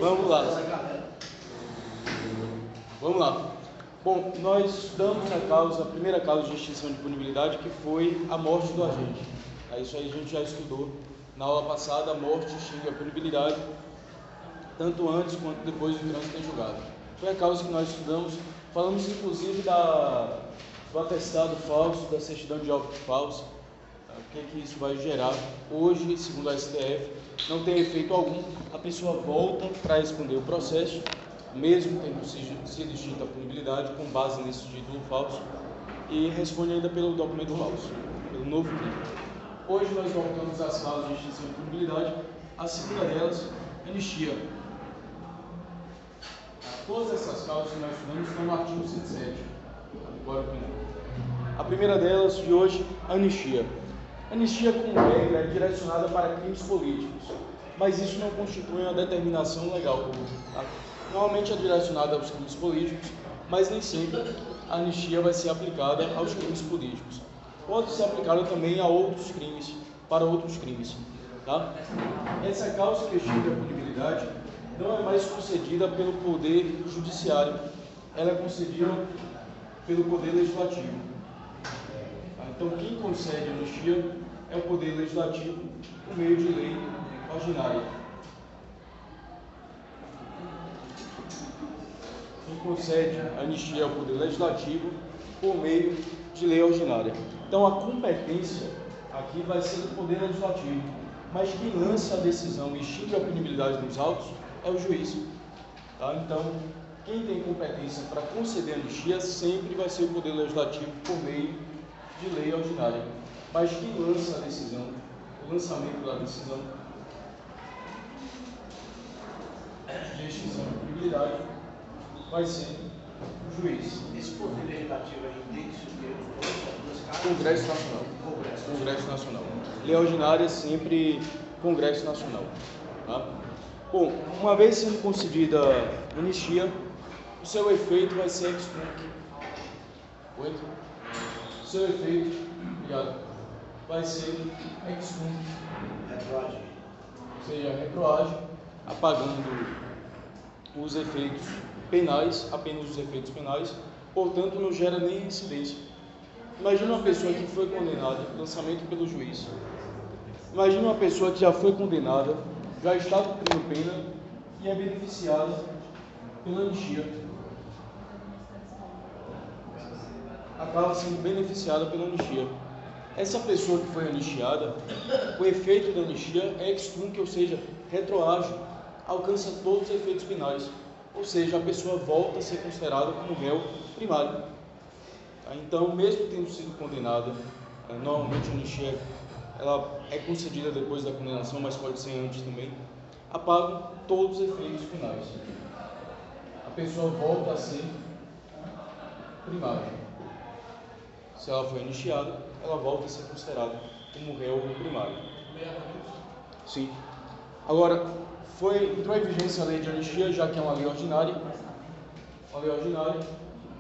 Vamos lá. Vamos lá. Bom, nós estudamos a primeira causa de extinção de punibilidade, que foi a morte do agente. Isso aí a gente já estudou na aula passada. A morte extingue a punibilidade, tanto antes quanto depois do trânsito em julgado. Foi a causa que nós estudamos. Falamos inclusive do atestado falso, da certidão de óbito falso, o que isso vai gerar. Hoje, segundo a STF, não tem efeito algum, a pessoa volta para responder o processo, mesmo tendo sido extinta a punibilidade, com base nesse título falso, e responde ainda pelo documento falso, pelo novo crime. Hoje nós voltamos às causas de extinção de punibilidade. A segunda delas, anistia. Todas essas causas que nós estudamos estão no artigo 107 do Código Penal. A primeira delas de hoje, anistia. Anistia, como regra, é direcionada para crimes políticos, mas isso não constitui uma determinação legal. Normalmente é direcionada aos crimes políticos, mas nem sempre a anistia vai ser aplicada aos crimes políticos. Pode ser aplicada também a outros crimes, para outros crimes. Tá? Essa causa que extingue a punibilidade não é mais concedida pelo Poder Judiciário, ela é concedida pelo Poder Legislativo. Então, quem concede anistia é o Poder Legislativo por meio de lei ordinária. Quem concede anistia é o Poder Legislativo por meio de lei ordinária. Então, a competência aqui vai ser do Poder Legislativo, mas quem lança a decisão e extingue a punibilidade dos autos é o juiz. Tá? Então, quem tem competência para conceder anistia sempre vai ser o Poder Legislativo por meio de lei ordinária. Mas quem lança a decisão, o lançamento da decisão de extinção de punibilidade vai ser o juiz. Esse Poder Legislativo é indício de Congresso Nacional. Congresso Nacional. Lei ordinária é sempre Congresso Nacional. Tá? Bom, uma vez sendo concedida anistia, o seu efeito vai ser ex tunc. O seu efeito, vai ser ex tunc. retroagir. Ou seja, retroage, apagando os efeitos penais, apenas os efeitos penais, portanto não gera nem incidência. Imagina uma pessoa que foi condenada, lançamento pelo juiz. Imagina uma pessoa que já foi condenada, já está cumprindo pena e é beneficiada pela anistia. Acaba sendo beneficiada pela anistia. Essa pessoa que foi anistiada, o efeito da anistia é ex tunc, ou seja, retroage, alcança todos os efeitos penais. Ou seja, a pessoa volta a ser considerada como réu primário. Então, mesmo tendo sido condenada, normalmente a anistia ela é concedida depois da condenação, mas pode ser antes também, apagam todos os efeitos penais. A pessoa volta a ser primária. Se ela foi anistiada, ela volta a ser considerada como réu primário. Sim. Agora, entrou em vigência a lei de anistia, já que é uma lei ordinária. Uma lei ordinária.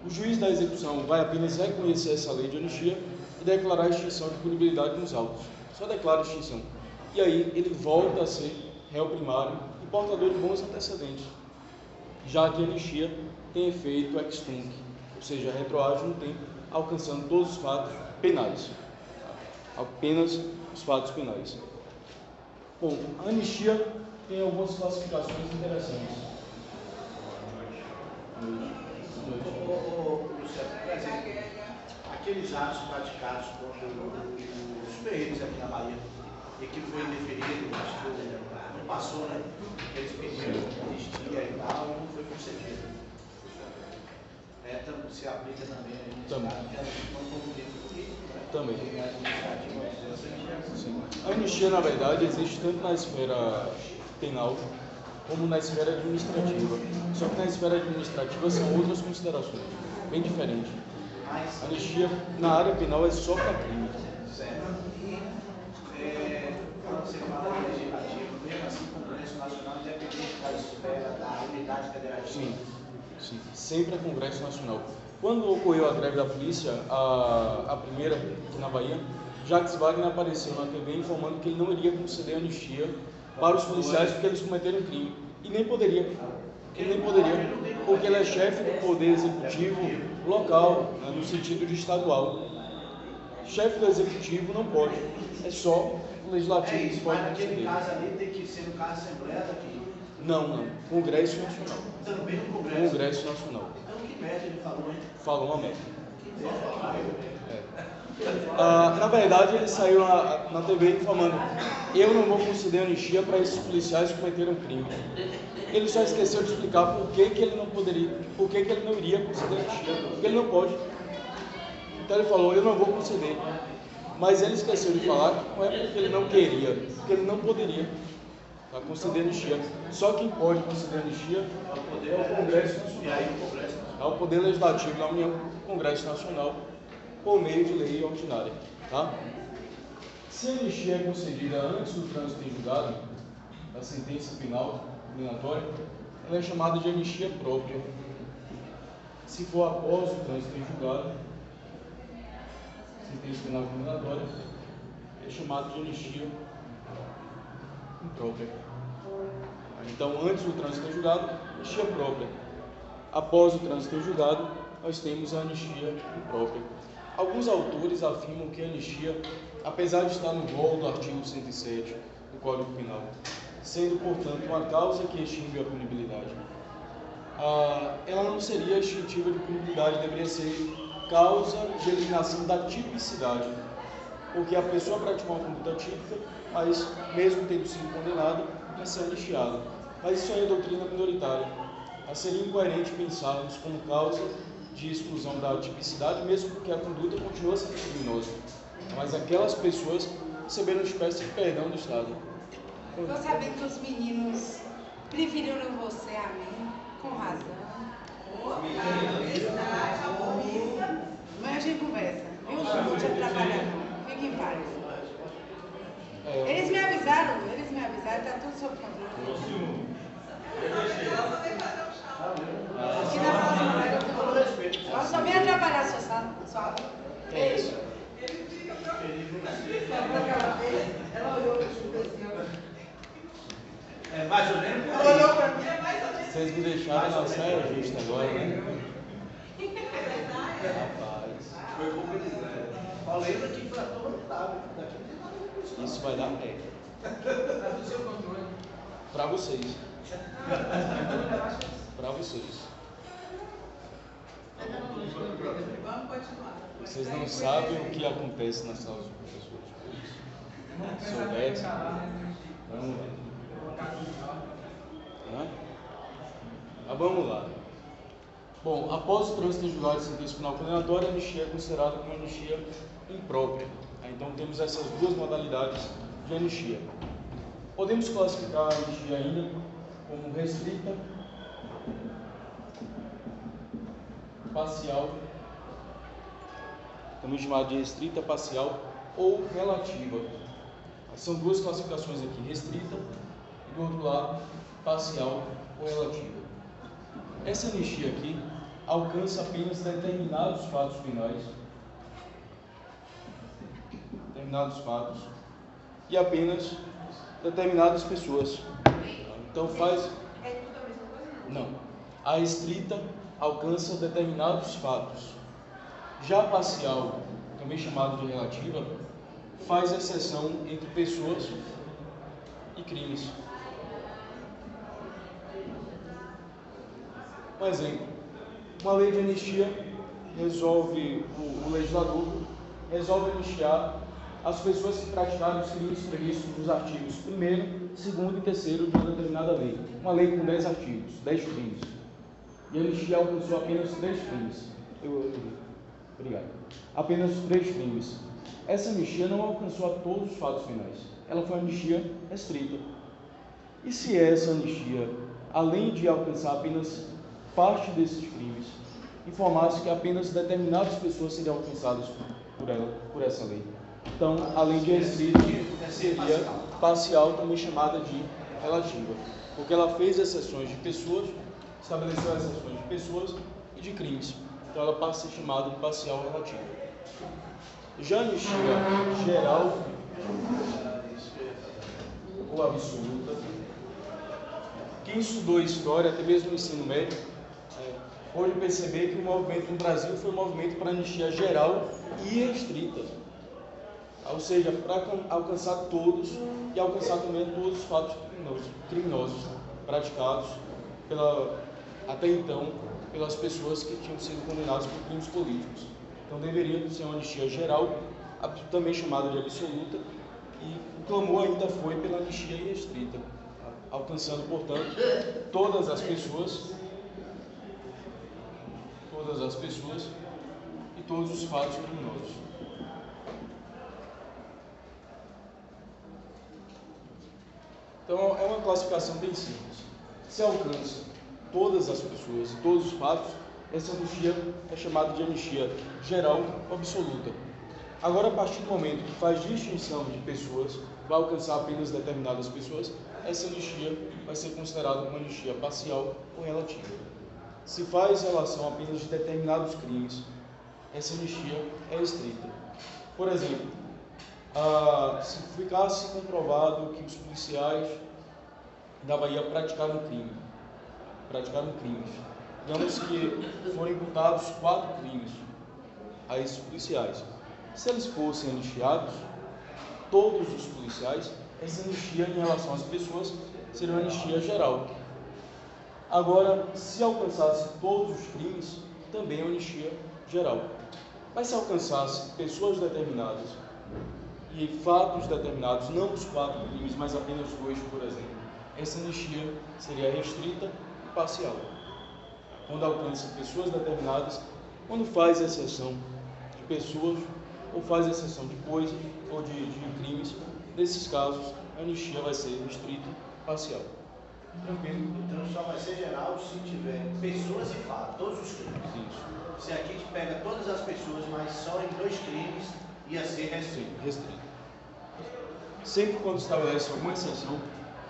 O juiz da execução vai apenas reconhecer essa lei de anistia e declarar a extinção de punibilidade nos autos. Só declara a extinção. E aí ele volta a ser réu primário e portador de bons antecedentes, já que a anistia tem efeito ex tunc, ou seja, retroage no tempo, alcançando todos os fatos penais. Apenas os fatos penais. Bom, a anistia tem algumas classificações interessantes. Luciano, por exemplo, aqueles atos praticados contra os ferreiros aqui na Bahia e que foi indeferido, acho que não passou, né? Eles pediram anistia e tal, e não foi concedido. Se aplica também. Também. Sim. A anistia, na verdade, existe tanto na esfera penal como na esfera administrativa. Só que na esfera administrativa são outras considerações, bem diferentes. A anistia na área penal é só para crime. Certo. E quando você fala de legislativo, mesmo assim, o Congresso Nacional, independente da esfera da unidade federativa. Sim, sempre é Congresso Nacional. Quando ocorreu a greve da polícia, a primeira aqui na Bahia, Jacques Wagner apareceu na TV informando que ele não iria conceder anistia para os policiais porque eles cometeram crime. E nem poderia. Ele nem poderia, porque ele é chefe do poder executivo local, né, no sentido de estadual. Chefe do executivo não pode, é só o legislativo que pode mas naquele conceder. caso ali tem que ser no caso Assembleia daqui. Não, Congresso Nacional. Também no Congresso. Congresso Nacional. Então que média ele falou, hein? Falou uma média. Na verdade, ele saiu na TV informando: eu não vou conceder anistia para esses policiais que cometeram crime. Ele só esqueceu de explicar por que ele não poderia, por que ele não iria conceder anistia, porque ele não pode. Então ele falou: eu não vou conceder. Mas ele esqueceu de falar que não é porque ele não queria, porque ele não poderia conceder anistia. Só quem pode conceder anistia é o Congresso Nacional. É o Poder Legislativo da União, o Congresso Nacional, por meio de lei ordinária. Tá? Se a anistia é concedida antes do trânsito em julgado, da sentença final condenatória, ela é chamada de anistia própria. Se for após o trânsito em julgado, sentença penal condenatória, é chamado de anistia imprópria. Então, antes do trânsito em julgado, anistia própria. Após o trânsito em julgado, nós temos a anistia imprópria. Alguns autores afirmam que a anistia, apesar de estar no rol do artigo 107 do Código Penal, sendo, portanto, uma causa que extingue a punibilidade, ela não seria extintiva de punibilidade, deveria ser causa de eliminação da tipicidade, porque a pessoa praticou uma conduta típica, mas mesmo tendo sido condenada, vai ser anistiada. Mas isso aí é doutrina minoritária. Seria incoerente pensarmos como causa de exclusão da tipicidade, mesmo porque a conduta continua sendo criminosa. Mas aquelas pessoas receberam uma espécie de perdão do Estado. Estou sabendo que os meninos preferiram você a mim, com razão. Amanhã a gente conversa. Eu não vou te atrapalhar, não. Fique em paz. Eles me avisaram, está tudo sob controle. Aqui na próxima hora eu só vim atrapalhar a sua aula. É isso. Ela olhou para o É mais ou menos. ela olhou para mim. Vocês me deixaram na saia justa agora, né? Rapaz, Foi como eles eram. Ó, lembra que para todo lado. Daqui não tem nada a ver com isso. isso vai dar merda. Está do seu controle. Para vocês. Para vocês. Vamos continuar. Vocês não sabem o que acontece nas salas de professores. Se soubesse, vamos lá. Mas vamos lá. Bom, após o trânsito em julgado de sentença penal condenatória, a anistia é considerada como anistia imprópria. Então temos essas duas modalidades de anistia. Podemos classificar a anistia ainda como restrita, parcial, também chamada de restrita, parcial ou relativa. São duas classificações aqui, restrita e do outro lado, parcial ou relativa. Essa anistia aqui alcança apenas determinados fatos penais, e apenas determinadas pessoas. Então faz... Não. A restrita alcança determinados fatos. Já a parcial, também chamada de relativa, faz exceção entre pessoas e crimes. Um exemplo: uma lei de anistia resolve, o legislador resolve anistiar as pessoas que praticaram os crimes previstos nos artigos 1º, 2º e 3º de uma determinada lei. Uma lei com 10 artigos, 10 crimes. E a anistia alcançou apenas 3 crimes. Obrigado. Apenas 3 crimes. Essa anistia não alcançou a todos os fatos penais. Ela foi uma anistia restrita. E se essa anistia, além de alcançar apenas parte desses crimes, informasse que apenas determinadas pessoas seriam alcançadas por essa lei? Então, além de restrita, seria parcial, também chamada de relativa, porque ela fez exceções de pessoas, estabeleceu exceções de pessoas e de crimes. Então, ela passa a ser chamada de parcial relativa. Já a anistia geral ou absoluta, Quem estudou história, até mesmo no ensino médio, pode perceber que o movimento no Brasil foi um movimento para anistia geral e restrita, ou seja, para alcançar todos e alcançar também todos os fatos criminosos praticados até então pelas pessoas que tinham sido condenadas por crimes políticos. Então deveria ser uma anistia geral, também chamada de absoluta, e o clamor ainda foi pela anistia irrestrita, alcançando, portanto, todas as pessoas e todos os fatos criminosos. Então é uma classificação bem simples. Se alcança todas as pessoas e todos os fatos, essa anistia é chamada de anistia geral ou absoluta. Agora, a partir do momento que faz distinção de pessoas, vai alcançar apenas determinadas pessoas, essa anistia vai ser considerada uma anistia parcial ou relativa. Se faz relação apenas de determinados crimes, essa anistia é restrita. Por exemplo, se ficasse comprovado que os policiais da Bahia praticaram crimes, digamos que foram imputados 4 crimes a esses policiais. Se eles fossem anistiados, todos os policiais, essa anistia em relação às pessoas seria uma anistia geral. Agora, se alcançasse todos os crimes, também é uma anistia geral. Mas se alcançasse pessoas determinadas e fatos determinados, não os 4 crimes, mas apenas 2, por exemplo, essa anistia seria restrita e parcial. Quando alcança pessoas determinadas, quando faz exceção de pessoas, ou faz exceção de coisas, ou de crimes, nesses casos, a anistia vai ser restrita e parcial. Tranquilo? Então só vai ser geral se tiver pessoas e fatos, todos os crimes. Isso. Se aqui a gente pega todas as pessoas, mas só em 2 crimes, ia ser restrito. Sempre quando estabelece alguma exceção,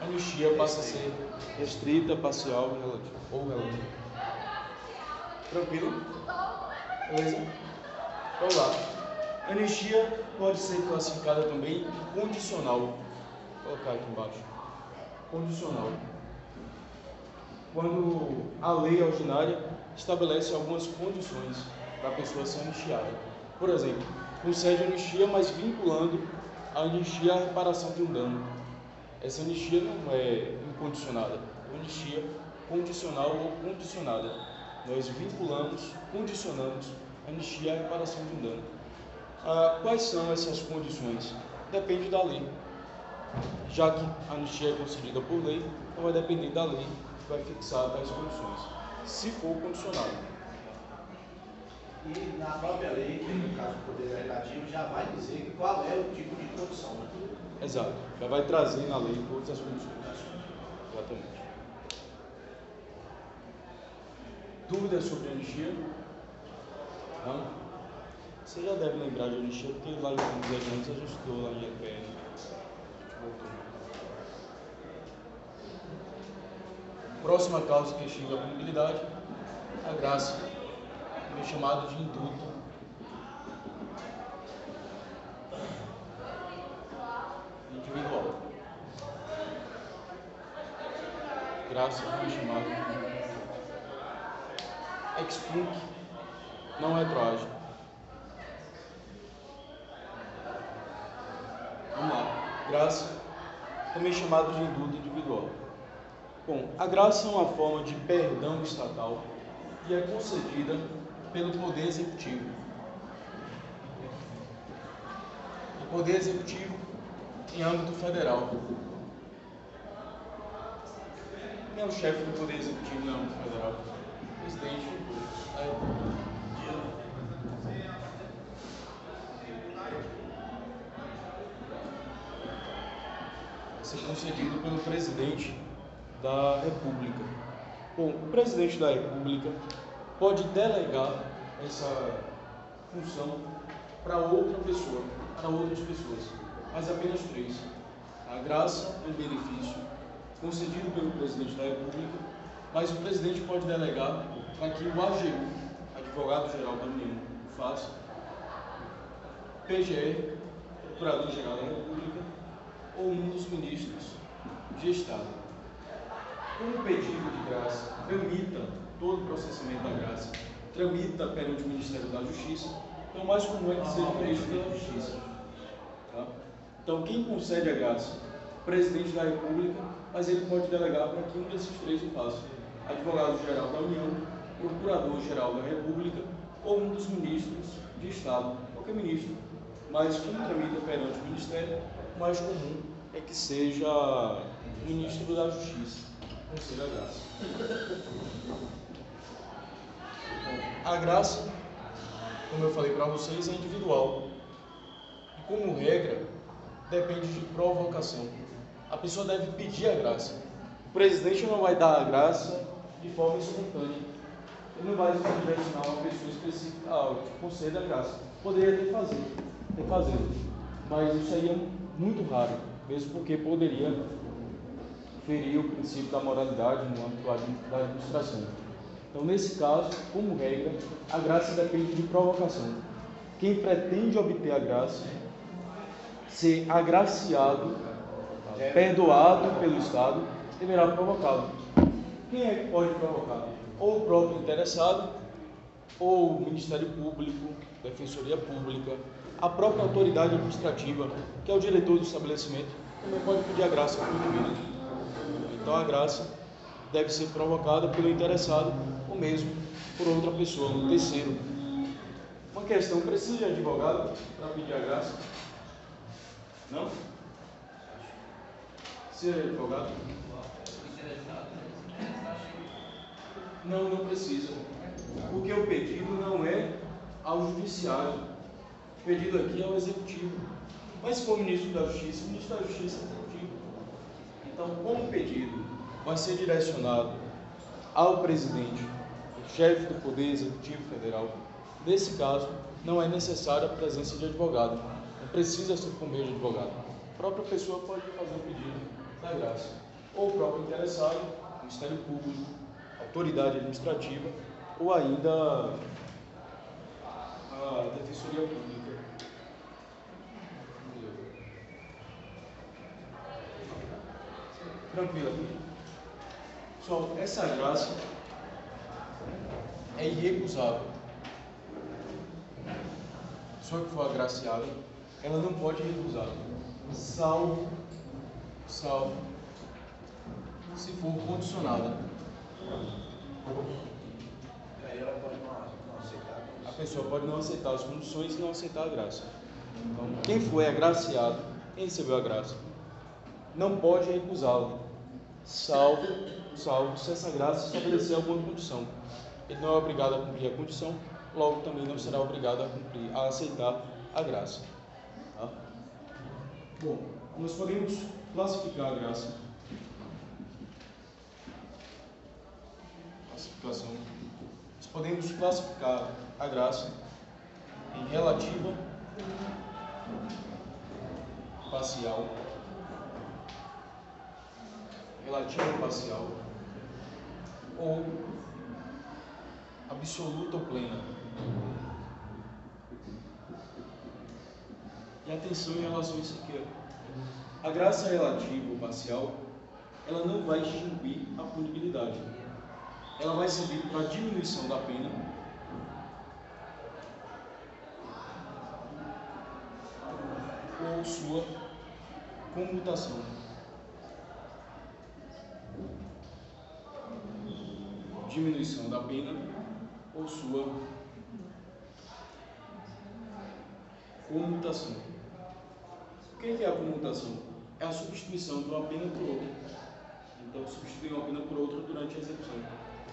a anistia passa a ser restrita, parcial ou relativa. Tranquilo? Beleza? Vamos lá. A anistia pode ser classificada também em condicional. Vou colocar aqui embaixo. Condicional. Quando a lei ordinária estabelece algumas condições para a pessoa ser anistiada. Por exemplo, concede anistia, mas vinculando a anistia à reparação de um dano. Essa anistia não é incondicionada, é uma anistia condicional ou condicionada. Nós condicionamos a anistia à reparação de um dano. Quais são essas condições? Depende da lei. Já que a anistia é concedida por lei, então vai depender da lei que vai fixar tais condições, se for condicionado. E na própria lei, no caso do Poder Legislativo, já vai dizer qual é o tipo de condição. Exato, já vai trazer na lei todas as condições. Exatamente. Dúvidas sobre anistia? Não? Você já deve lembrar de anistia, porque lá em 10 anos a gente estudou lá em EPN. Próxima causa que extingue a punibilidade, a graça, é chamado de indulto. Individual. Graça é chamado de expunk, não retroage. Vamos lá. Graça, também chamado de indulto individual. Bom, a graça é uma forma de perdão estatal e é concedida pelo Poder Executivo. O Poder Executivo em âmbito federal. Quem é o chefe do Poder Executivo em âmbito federal? O presidente da República. Ser concedido pelo presidente da República. Bom, o presidente da República pode delegar essa função para outra pessoa, para outras pessoas, mas apenas 3. A graça é um benefício concedido pelo presidente da República, mas o presidente pode delegar para que o AGU, Advogado-Geral da União, faça, PGR, Procurador-Geral da República, ou um dos ministros de Estado. como pedido de graça tramita todo o processamento da graça, tramita perante o Ministério da Justiça, então o mais comum é que seja o Ministro da Justiça. Tá? Então, quem concede a graça? O Presidente da República, mas ele pode delegar para que um desses três o faça: Advogado-Geral da União, Procurador-Geral da República ou um dos ministros de Estado, qualquer ministro. Mas como tramita perante o Ministério, o mais comum é que seja o Ministro da Justiça, conceda a graça. A graça, como eu falei para vocês, é individual. E como regra, depende de provocação. A pessoa deve pedir a graça. O presidente não vai dar a graça de forma espontânea. Ele não vai direcionar uma pessoa específica, conceda a graça. Poderia ter fazer, mas isso aí é muito raro, mesmo porque poderia ferir o princípio da moralidade no âmbito da administração. Então, nesse caso, como regra, a graça depende de provocação. Quem pretende obter a graça, ser agraciado, perdoado pelo Estado, deverá provocá-lo. Quem é que pode provocar? Ou o próprio interessado, ou o Ministério Público, Defensoria Pública, a própria autoridade administrativa, que é o diretor do estabelecimento, também pode pedir a graça para o indivíduo. Então, a graça deve ser provocada pelo interessado ou mesmo por outra pessoa, um terceiro. Uma questão: precisa de advogado para pedir a graça? Não? Precisa de advogado? Não precisa. Porque o pedido não é ao judiciário. O pedido aqui é ao executivo. Mas se for o ministro da Justiça, o ministro da Justiça é executivo. Então, como o pedido vai ser direcionado ao presidente, chefe do Poder Executivo Federal, nesse caso, não é necessária a presença de advogado. Não precisa ser por meio de advogado. A própria pessoa pode fazer o pedido da graça. Ou o próprio interessado, Ministério Público, autoridade administrativa, ou ainda a Defensoria Pública. Tranquilo aqui? Pessoal, essa graça é irrecusável. A pessoa que for agraciada, ela não pode recusar, salvo se for condicionada. Aí ela pode não aceitar. A pessoa pode não aceitar as condições e não aceitar a graça. Então, quem foi agraciado, quem recebeu a graça, não pode recusá-la, salvo se essa graça estabelecer alguma condição. Ele não é obrigado a cumprir a condição, logo também não será obrigado a aceitar a graça. Tá? Bom, nós podemos classificar a graça. Classificação. Nós podemos classificar a graça em relativa, parcial, ou absoluta ou plena. E atenção em relação a isso aqui. A graça relativa ou parcial, ela não vai extinguir a punibilidade. Ela vai servir para a diminuição da pena ou sua comutação. Diminuição da pena ou sua comutação. O que é a comutação? É a substituição de uma pena por outra. Então, substituir uma pena por outra durante a execução.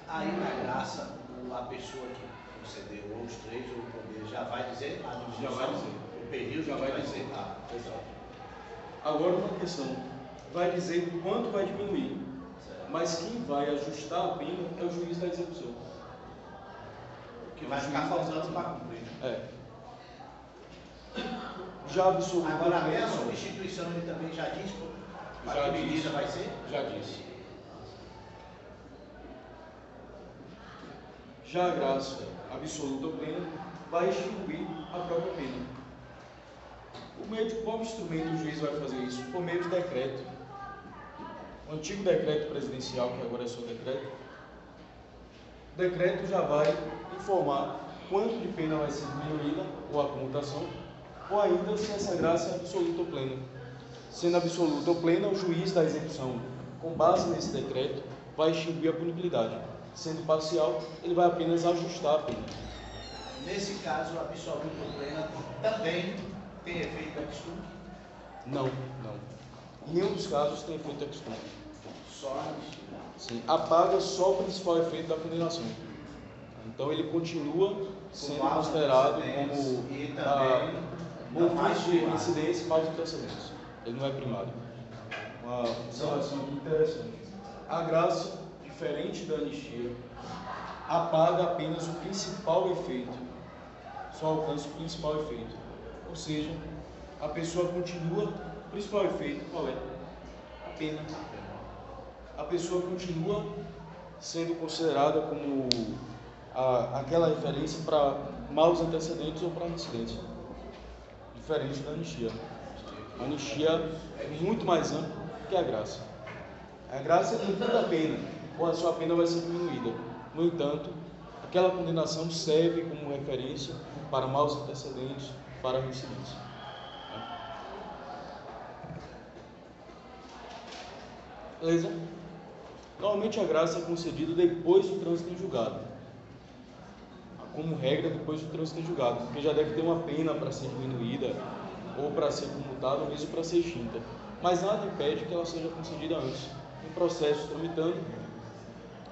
Aí na graça, a pessoa que concedeu, ou os três, ou o poder, já vai dizer? Já vai dizer. O período já vai dizer. Exato. Agora uma questão, vai dizer o quanto vai diminuir, mas quem vai ajustar a pena é o juiz da execução. Que vai ficar faltando para cumprir. Já absoluto. Agora até a substituição ele também já diz para que medida vai ser? Já disse. Já a graça absoluta ou plena vai extinguir a própria pena. Por meio de qual instrumento o juiz vai fazer isso? Por meio de decreto. o antigo decreto presidencial, que agora é só decreto, o decreto já vai informar quanto de pena vai ser diminuída, ou a comutação, ou ainda se essa graça é absoluta ou plena. Sendo absoluta ou plena, o juiz da execução, com base nesse decreto, vai extinguir a punibilidade. Sendo parcial, ele vai apenas ajustar a pena. Nesse caso, a absoluta ou plena também tem efeito ex tunc? Não. Em nenhum dos casos tem efeito ex tunc. Só a anistia. Sim, apaga só o principal efeito da condenação. Então ele continua sendo considerado como ofício de incidência e maus antecedentes. Ele não é primário. Uma observação aqui interessante. A graça, diferente da anistia, apaga apenas o principal efeito. Só alcança o principal efeito. Ou seja, a pessoa continua, o principal efeito qual é? A pena. A pessoa continua sendo considerada como aquela referência para maus antecedentes ou para reincidência. Diferente da anistia. A anistia é muito mais ampla que a graça. A graça é toda a pena, ou a sua pena vai ser diminuída. No entanto, aquela condenação serve como referência para maus antecedentes, para reincidência. Beleza? Normalmente a graça é concedida depois do trânsito em julgado. Como regra, depois do trânsito em julgado, porque já deve ter uma pena para ser diminuída, ou para ser comutada, ou mesmo para ser extinta. Mas nada impede que ela seja concedida antes. Em processo tramitando,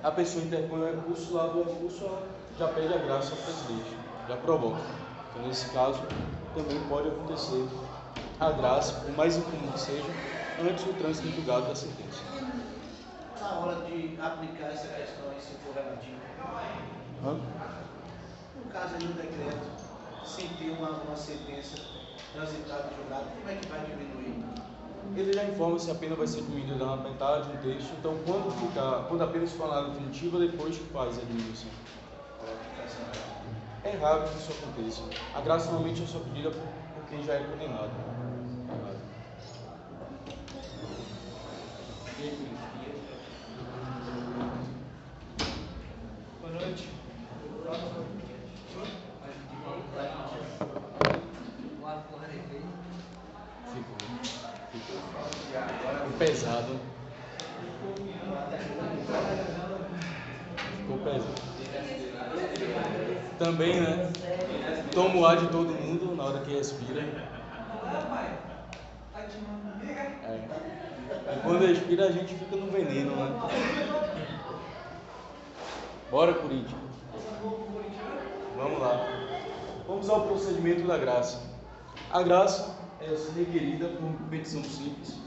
a pessoa interpõe o recurso, lá do recurso ela já pede a graça ao presidente, já provoca. Então, nesse caso, também pode acontecer a graça, por mais incomum que seja, antes do trânsito em julgado da sentença. Na hora de aplicar essa questão aí, se for relativo. No caso aí do decreto, sem ter uma sentença transitada em julgado, como é que vai diminuir? Ele já informa se a pena vai ser diminuída na metade, um terço. Então, quando a pena se tornar definitiva, depois que faz a diminuição. É raro que isso aconteça. A graça normalmente é só pedida por quem já é condenado. Boa noite. Ficou pesado. Ficou pesado. Também, né? Toma o ar de todo mundo na hora que respira. E quando respira, a gente fica no veneno, né? Bora, Corinthians. Vamos lá. Vamos ao procedimento da graça. A graça é requerida por petição simples.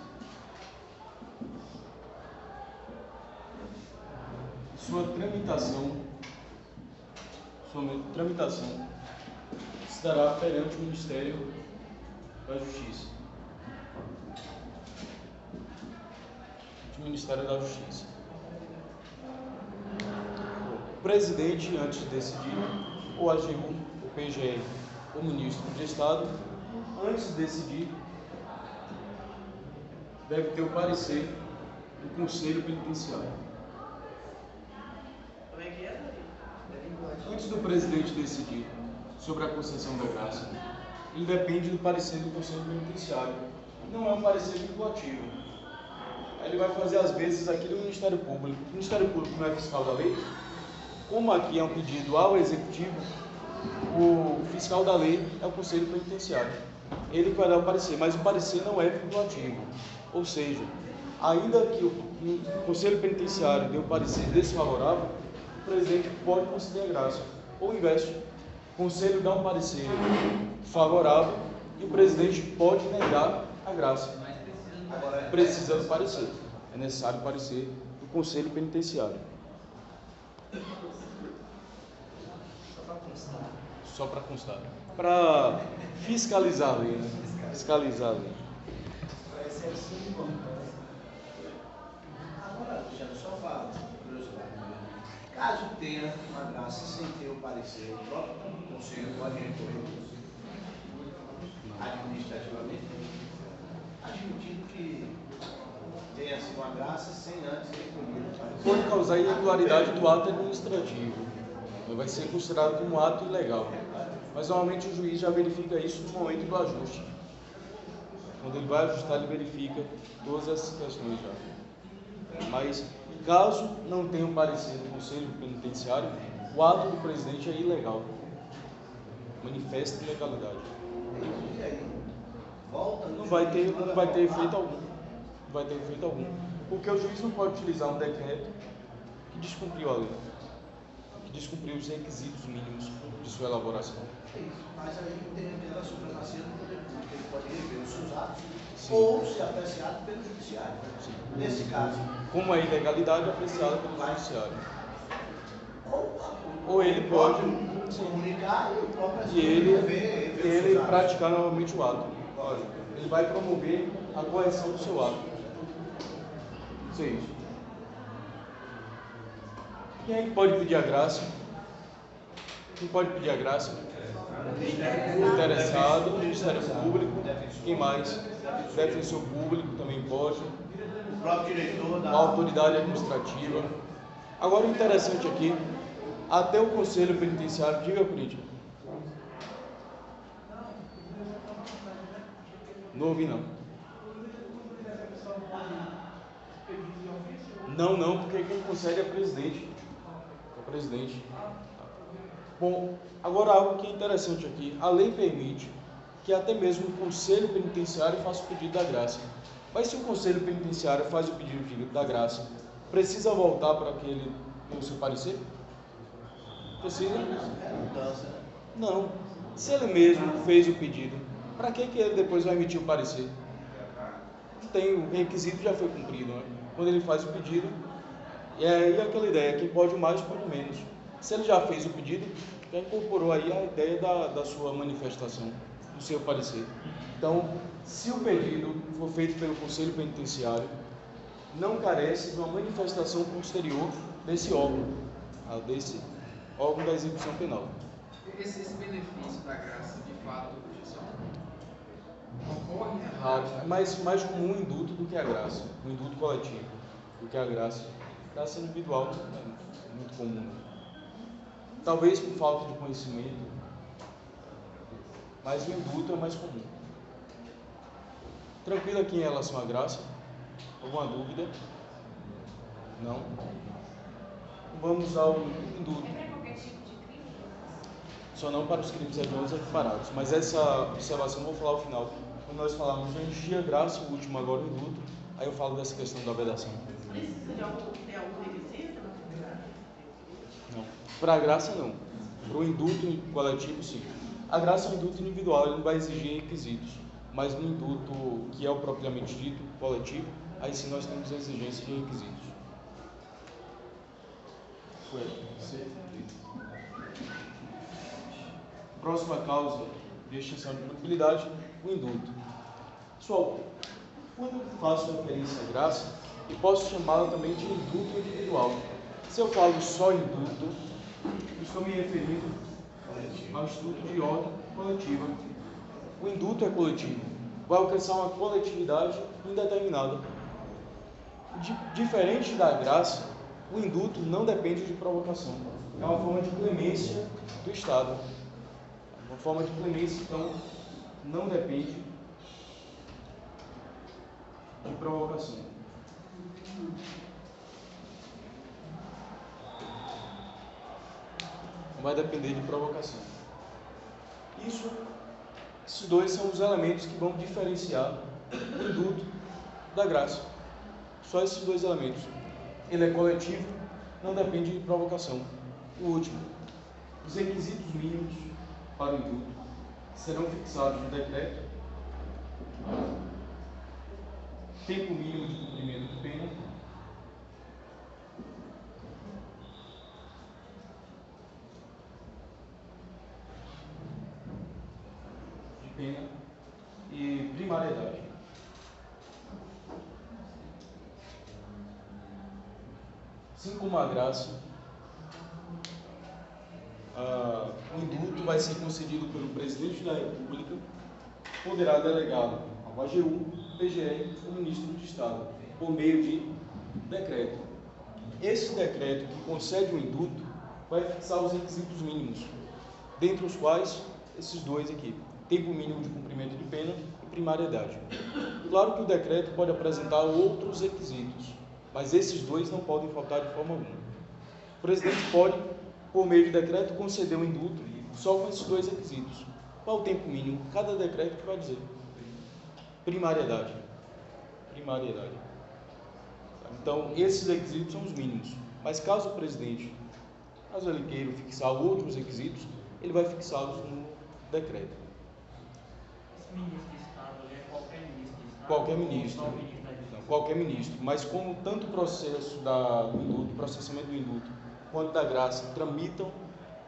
Sua tramitação se dará perante o Ministério da Justiça. O Ministério da Justiça. O presidente, antes de decidir, ou a AGU, o PGR, o ministro de Estado, antes de decidir, deve ter o parecer do Conselho Penitenciário. Antes do presidente decidir sobre a concessão da graça, ele depende do parecer do Conselho Penitenciário. Não é um parecer vinculativo. Ele vai fazer, às vezes, aqui do Ministério Público. O Ministério Público não é fiscal da lei. Como aqui é um pedido ao Executivo, o fiscal da lei é o Conselho Penitenciário. Ele vai dar o parecer, mas o parecer não é vinculativo. Ou seja, ainda que o Conselho Penitenciário dê um parecer desfavorável, o presidente pode conceder a graça. Ou o inverso, o Conselho dá um parecer favorável e o presidente pode negar a graça. Precisa do parecer. É necessário o parecer do Conselho Penitenciário. Só para constar. Para fiscalizar a lei, né? Fiscalizar a lei. Agora, Luciano, só fala, curiosidade. Caso tenha uma graça sem ter o parecer, o próprio Conselho pode recorrer administrativamente, admitindo que tenha sido uma graça sem antes ter cumprido. Pode causar irregularidade do ato administrativo. Vai ser considerado como um ato ilegal. Mas normalmente o juiz já verifica isso no momento do ajuste. Quando ele vai ajustar, ele verifica todas essas questões já. Mas, caso não tenha um parecer do Conselho Penitenciário, o ato do presidente é ilegal. Manifesta ilegalidade. Não vai ter efeito algum. Não vai ter efeito algum. Porque o juiz não pode utilizar um decreto que descumpriu a lei, que descumpriu os requisitos mínimos de sua elaboração. Mas aí tem a supremacia do poder público, ele pode rever os seus atos, sim, ou ser apreciado pelo judiciário. Sim. Nesse caso, como a ilegalidade é apreciada pelo judiciário. Ou ele pode comunicar e ele praticar novamente o ato. Ele vai promover a correção do seu ato. Isso é isso. Quem é que pode pedir a graça? Quem pode pedir a graça? O interessado, o Ministério Público. Quem mais? Defensor Público também pode. O próprio diretor da autoridade administrativa. Agora o interessante aqui, até o Conselho Penitenciário, diga, Corinthians. Não ouvi não. Não, porque quem concede é o presidente. É o presidente. Bom, agora algo que é interessante aqui. A lei permite que até mesmo o Conselho Penitenciário faça o pedido da graça. Mas se o Conselho Penitenciário faz o pedido da graça, precisa voltar para aquele com o seu parecer? Precisa? Não. Se ele mesmo fez o pedido, para que ele depois vai emitir o parecer? Não tem, o requisito já foi cumprido, né? Quando ele faz o pedido, e aí aquela ideia, quem pode mais, pode menos. Se ele já fez o pedido, já incorporou aí a ideia da sua manifestação, do seu parecer. Então, se o pedido for feito pelo Conselho Penitenciário, não carece de uma manifestação posterior desse órgão da execução penal. Esse benefício da graça, de fato, ocorre raro, é mais comum o indulto do que a graça, o indulto coletivo, do que a graça. A graça individual é muito comum. Talvez por falta de conhecimento, mas o indulto é mais comum. Tranquilo aqui em relação à graça? Alguma dúvida? Não? Vamos ao indulto. Só não para os crimes hediondos equiparados. Mas essa observação eu vou falar ao final. Quando nós falamos de anistia, graça, o último agora o indulto, aí eu falo dessa questão da vedação. Precisa de algum requisito? Não. Para a graça, não. Para o indulto coletivo, sim. A graça é um indulto individual, ele não vai exigir requisitos. Mas no indulto, que é o propriamente dito, coletivo, aí sim nós temos a exigência de requisitos. Próxima causa de extinção de punibilidade, o indulto. Pessoal, quando eu faço referência à graça, eu posso chamá-la também de indulto individual. Se eu falo só indulto, eu estou me referindo ao instituto de ordem coletiva. O indulto é coletivo, vai alcançar uma coletividade indeterminada. Diferente da graça, o indulto não depende de provocação. É uma forma de clemência do Estado. Uma forma de clemência, então, não depende de provocação. Não vai depender de provocação. Esses dois são os elementos que vão diferenciar o indulto da graça. Só esses dois elementos. Ele é coletivo, não depende de provocação. O último, os requisitos mínimos para o indulto serão fixados no decreto, tempo mínimo de cumprimento de pena, e primariedade. Assim como a graça, o indulto vai ser concedido pelo Presidente da República, poderá delegar ao AGU, PGE ou Ministro de Estado. por meio de decreto. Esse decreto que concede o indulto vai fixar os requisitos mínimos, dentre os quais esses dois aqui: tempo mínimo de cumprimento de pena e primariedade. Claro que o decreto pode apresentar outros requisitos, mas esses dois não podem faltar de forma alguma. O presidente pode, por meio de decreto, conceder um indulto só com esses dois requisitos. Qual o tempo mínimo? Cada decreto que vai dizer. Primariedade. Então, esses requisitos são os mínimos. Mas caso o presidente, caso ele queira fixar outros requisitos, ele vai fixá-los no decreto. Esse ministro de Estado é qualquer ministro de Estado? Qualquer ministro. Ou só o ministro da Justiça? Não, qualquer ministro. Mas como tanto o processo do indulto, processamento do indulto, quanto da graça tramitam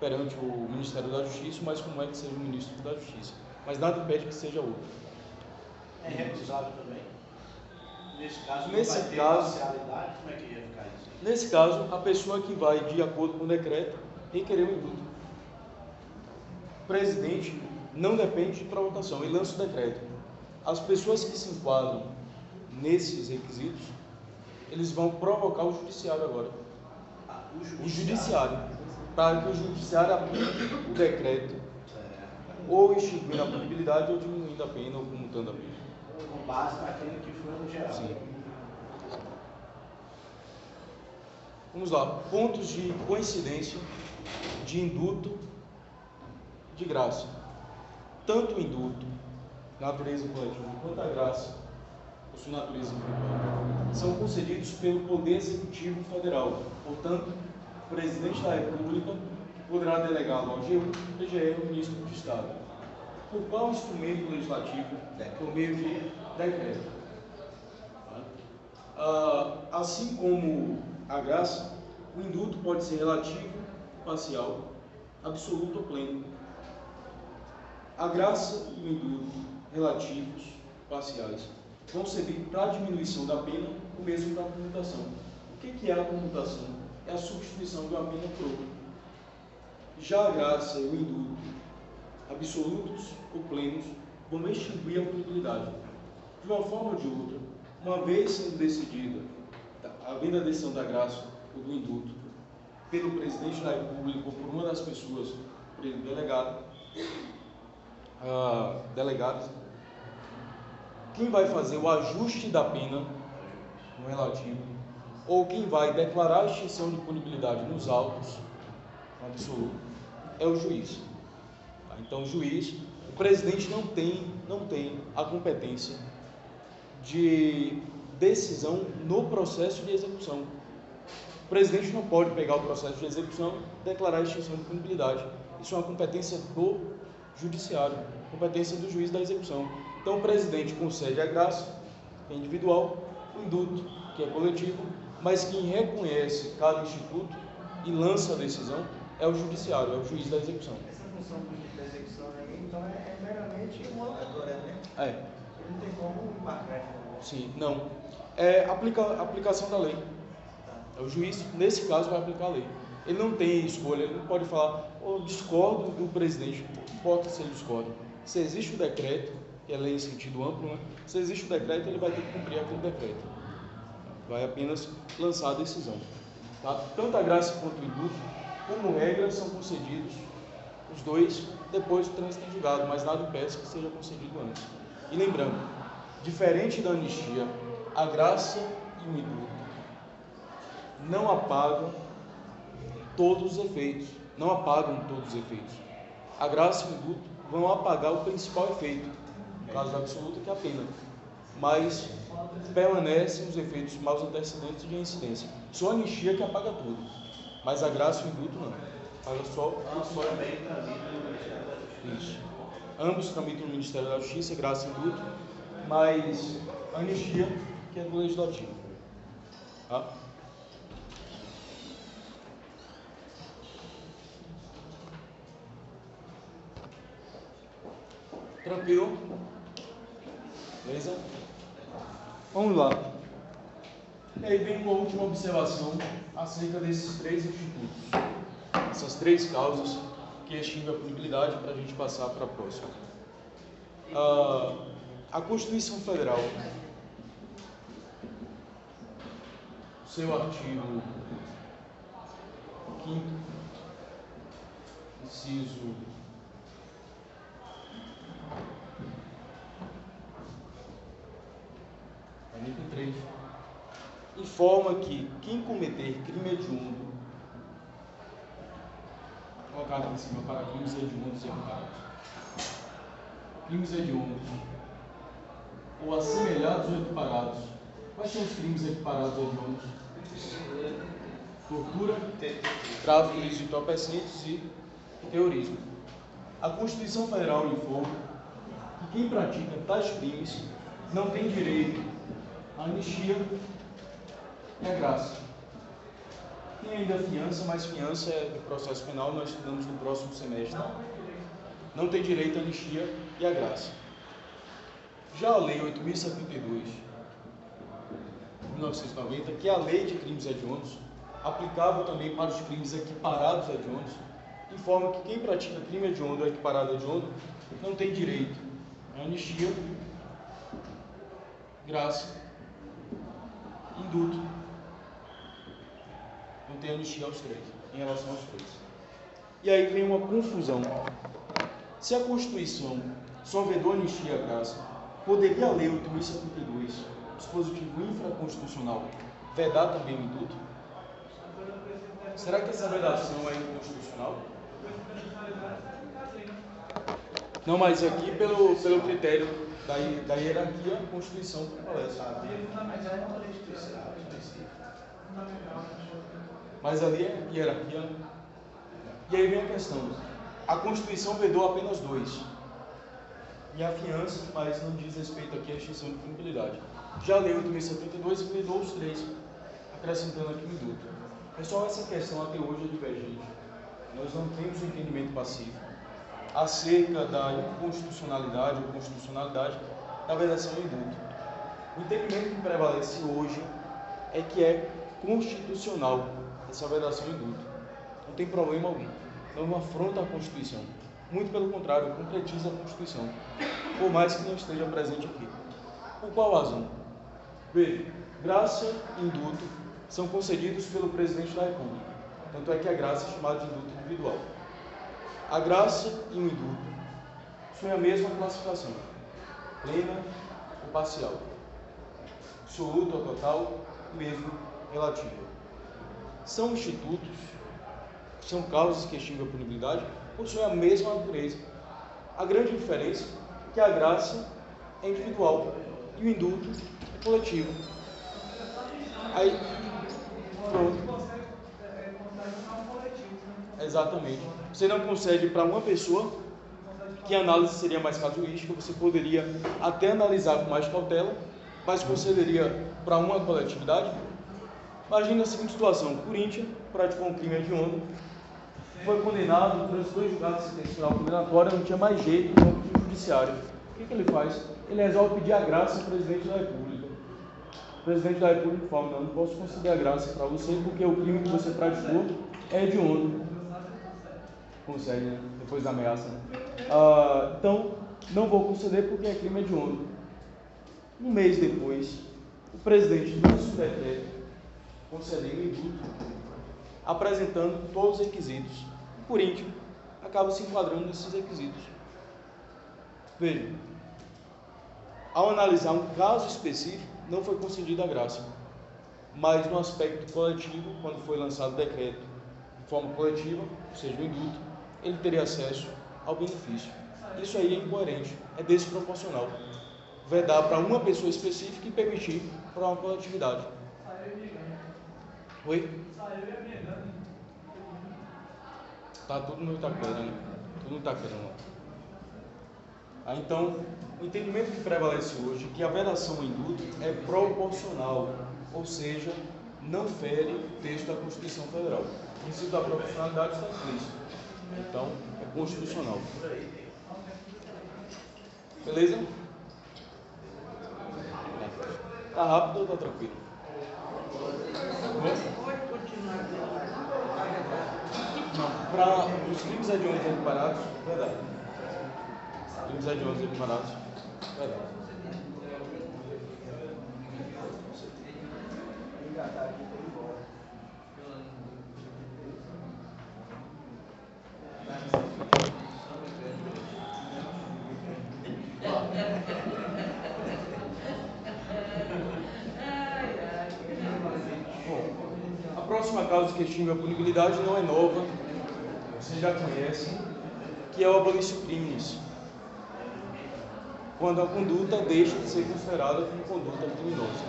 perante o Ministério da Justiça, mas como é que seja o ministro da Justiça. Mas nada impede que seja outro. É recusável também? Nesse caso, Nesse não vai ter caso- parcialidade, como é que ia ficar isso? Nesse caso, a pessoa que vai, de acordo com o decreto, requerer o indulto. O presidente não depende de provocação, ele lança o decreto. As pessoas que se enquadram nesses requisitos, eles vão provocar o judiciário agora. O judiciário, para que o judiciário aplique o decreto, ou extinguindo a punibilidade, ou diminuindo a pena, ou comutando a pena. Com base naquilo que foi no geral. Sim. Vamos lá. Pontos de coincidência de indulto de graça. Tanto o indulto, natureza coletiva, quanto a graça, por sua natureza individual, são concedidos pelo Poder Executivo Federal. Portanto, o Presidente da República poderá delegá-lo ao AGU, PGE ou Ministro de Estado. Por qual instrumento legislativo? Por meio de decreto. Assim como a graça, o indulto pode ser relativo, parcial, absoluto ou pleno. A graça e o indulto relativos, parciais, vão servir para a diminuição da pena, o mesmo para a comutação. O que é a comutação? É a substituição de uma pena por outra. Já a graça e o indulto, absolutos ou plenos, vão extinguir a punibilidade. De uma forma ou de outra, uma vez sendo decidida, havendo a decisão da graça ou do indulto, pelo Presidente da República ou por uma das pessoas, por ele delegados, quem vai fazer o ajuste da pena no relativo, ou quem vai declarar a extinção de punibilidade nos autos, no absoluto, é o juiz. Então, o juiz, o presidente não tem a competência de decisão no processo de execução. O presidente não pode pegar o processo de execução e declarar a extinção de punibilidade. Isso é uma competência do judiciário, competência do juiz da execução. Então, o presidente concede a graça, que é individual, o indulto, que é coletivo, mas quem reconhece cada instituto e lança a decisão é o judiciário, é o juiz da execução. Essa função da execução aí, então, é meramente homologadora, né? É. Ele não tem como embarcar. Sim, não. É aplicação da lei. É o juiz, nesse caso, vai aplicar a lei. Ele não tem escolha, ele não pode falar, discordo do presidente, não importa se ele discorda. Se existe o decreto, que é lei em sentido amplo, né? Se existe o decreto, ele vai ter que cumprir aquele decreto. Vai apenas lançar a decisão. Tá? Tanto a graça quanto o indulto, como regra, são concedidos os dois depois do trânsito em julgado, mas nada impede que seja concedido antes. E lembrando, diferente da anistia, a graça e o indulto não apagam todos os efeitos. Não apagam todos os efeitos. A graça e o indulto vão apagar o principal efeito, no caso da absoluta, que é a pena. Mas permanecem os efeitos maus antecedentes de incidência. Só a anistia que apaga tudo. Mas a graça e o indulto não. Apaga só também tramita no Ministério da Justiça. isso. Ambos tramitam no Ministério da Justiça, graça e indulto, mas a anistia que é do Legislativo. Tá? Tranquilo? Beleza? Vamos lá. E aí vem uma última observação acerca desses três institutos. Essas três causas que extinguem a punibilidade para a gente passar para a próxima. A Constituição Federal, seu artigo 5º, inciso 43, informa que quem cometer crime hediondo, colocar aqui em cima para crimes hediondos e amparados, crimes hediondos ou assemelhados ou equiparados. Quais são os crimes equiparados a hediondos? Tortura, tráfico de entorpecentes e terrorismo. A Constituição Federal informa que quem pratica tais crimes não tem direito à anistia e à graça. Tem ainda a fiança, mas fiança é do processo penal, nós estudamos no próximo semestre. Não tem direito à anistia e à graça. Já a Lei 8.072, de 1990, que é a Lei de Crimes Hediondos, aplicável também para os crimes equiparados a hediondos, informa que quem pratica crime hediondo ou equiparado a hediondo não tem direito à anistia, graça, indulto. Não tem anistia aos três, em relação aos três. E aí vem uma confusão. Se a Constituição só vedou anistia e graça, poderia a Lei 8.072, dispositivo infraconstitucional, vedar também o indulto? Será que essa vedação é inconstitucional? Não, mas aqui pelo critério da hierarquia, a Constituição prevalece. Mas é uma lei especial, específica. Mas ali é hierarquia. E aí vem a questão. A Constituição vedou apenas 2. E a fiança, mas não diz respeito aqui à extinção de punibilidade. Já a Lei 8.072 vedou os 3, acrescentando aqui o indulto. Pessoal, essa questão até hoje é divergente. Nós não temos um entendimento pacífico acerca da inconstitucionalidade ou constitucionalidade da vedação do indulto. O entendimento que prevalece hoje é que é constitucional essa vedação do indulto. Não tem problema algum. Não afronta a Constituição. Muito pelo contrário, concretiza a Constituição. Por mais que não esteja presente aqui. Por qual razão? Veja, graça e indulto são concedidos pelo Presidente da República. Tanto é que a graça é chamada de indulto individual. A graça e o indulto são a mesma classificação, plena ou parcial, absoluta ou total, mesmo relativa. São institutos, são causas que extinguem a punibilidade, possuem a mesma natureza. A grande diferença é que a graça é individual e o indulto é coletivo. Aí, pronto. Exatamente. Você não concede para uma pessoa, que a análise seria mais casuística, você poderia até analisar com mais cautela, mas concederia para uma coletividade. Imagina a seguinte situação: Corinthians praticou um crime hediondo, foi condenado, transitou em julgado de sentença final condenatória, não tinha mais jeito, no âmbito judiciário. O que ele faz? Ele resolve pedir a graça ao Presidente da República. O Presidente da República fala: não posso conceder a graça para você, porque o crime que você praticou é hediondo. Consegue, né? Depois da ameaça. Né? Então, não vou conceder porque é crime hediondo. Um mês depois, o presidente lança um decreto concedendo indulto, apresentando todos os requisitos. O Corinthians acaba se enquadrando nesses requisitos. Veja, ao analisar um caso específico, não foi concedida a graça, mas no aspecto coletivo, quando foi lançado o decreto de forma coletiva, ou seja, o indulto, ele teria acesso ao benefício. Isso aí é incoerente, é desproporcional. Vedar para uma pessoa específica e permitir para uma coletividade. Oi? Tá tudo no Itaquera, né? Tudo no Itaquera, não. Então, o entendimento que prevalece hoje é que a vedação ao indulto é proporcional, ou seja, não fere o texto da Constituição Federal. O princípio da proporcionalidade está implícito. Então, é constitucional. Beleza? Tá rápido ou tá tranquilo? Pode continuar. Não, para os crimes hediondos equiparados, verdade. Crimes hediondos equiparados, verdade. A próxima causa que extingue a punibilidade não é nova, vocês já conhecem, que é o abolício crimes, quando a conduta deixa de ser considerada como conduta criminosa.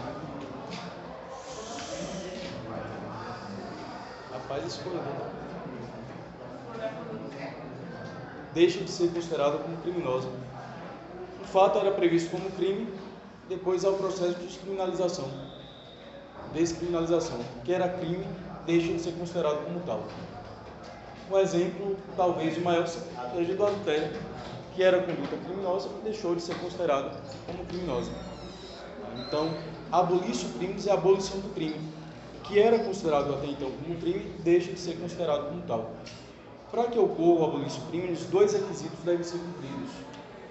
Rapaz, escolha. Deixa de ser considerada como criminosa. O fato era previsto como crime, depois há o processo de descriminalização, que era crime, deixa de ser considerado como tal. Um exemplo, talvez o maior, seja do adultério, que era conduta criminosa, deixou de ser considerado como criminosa. Então, abolício crimes é a abolição do crime. O que era considerado até então como crime, deixa de ser considerado como tal. Para que ocorra o abolício crimes, dois requisitos devem ser cumpridos: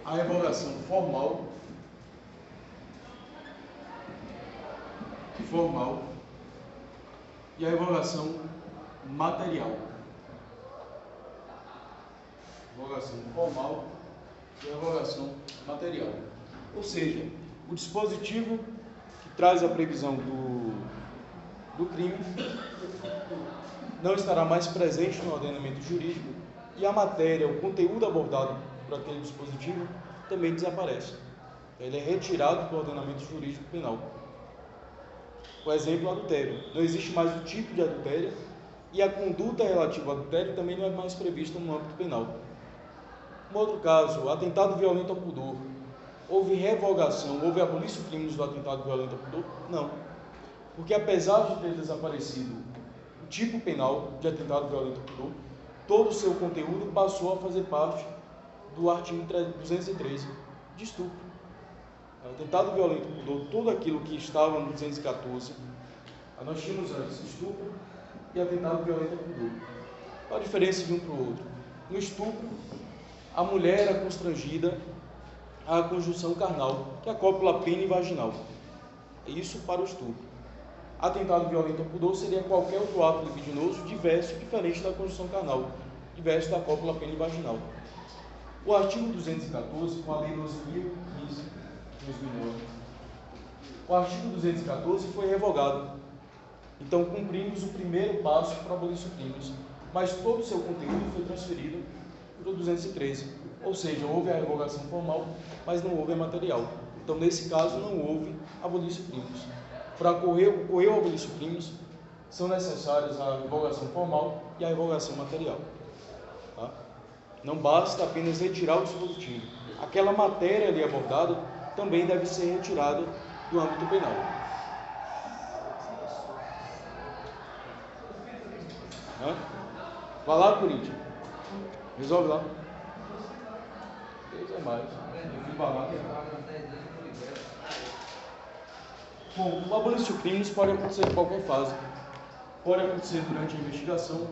a revogação formal e a revogação material. Revogação formal e a revogação material. Ou seja, o dispositivo que traz a previsão do crime não estará mais presente no ordenamento jurídico e a matéria, o conteúdo abordado por aquele dispositivo também desaparece. Ele é retirado do ordenamento jurídico penal. Por exemplo, o adultério. Não existe mais o tipo de adultério e a conduta relativa ao adultério também não é mais prevista no âmbito penal. Um outro caso, atentado violento ao pudor. Houve revogação, houve abolício crimes do atentado violento ao pudor? Não. Porque apesar de ter desaparecido o tipo penal de atentado violento ao pudor, todo o seu conteúdo passou a fazer parte do artigo 213 de estupro. Atentado violento ao pudor, tudo aquilo que estava no 214, nós tínhamos antes estupro e atentado violento ao pudor. Qual a diferença de um para o outro? No estupro, a mulher era constrangida à conjunção carnal, que é a cópula penivaginal. Isso para o estupro. Atentado violento ao pudor seria qualquer outro ato libidinoso diferente da conjunção carnal, diverso da cópula penivaginal. O artigo 214, com a Lei 12.015, 2009, o artigo 214 foi revogado. Então, cumprimos o primeiro passo para o abolício crimes, mas todo o seu conteúdo foi transferido para o 213, ou seja, houve a revogação formal, mas não houve a material. Então, nesse caso, não houve abolício crimes. Para ocorrer o abolício crimes, são necessárias a revogação formal e a revogação material. Tá? Não basta apenas retirar o dispositivo. Aquela matéria ali abordada também deve ser retirada do âmbito penal. Vai lá, Corinthians. Resolve lá. Deus é mais. Bom, o abolício crimes pode acontecer em qualquer fase. Pode acontecer durante a investigação.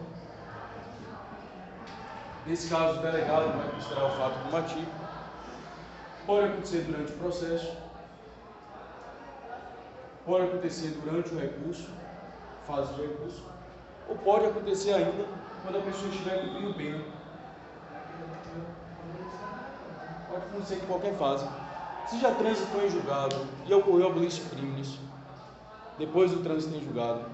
Nesse caso, o delegado vai considerar o fato combativo. Pode acontecer durante o processo. Pode acontecer durante o recurso, fase do recurso. Ou pode acontecer ainda quando a pessoa estiver cumprindo pena. Pode acontecer em qualquer fase. Se já transitou em julgado e ocorreu abolício crimes, depois do trânsito em julgado,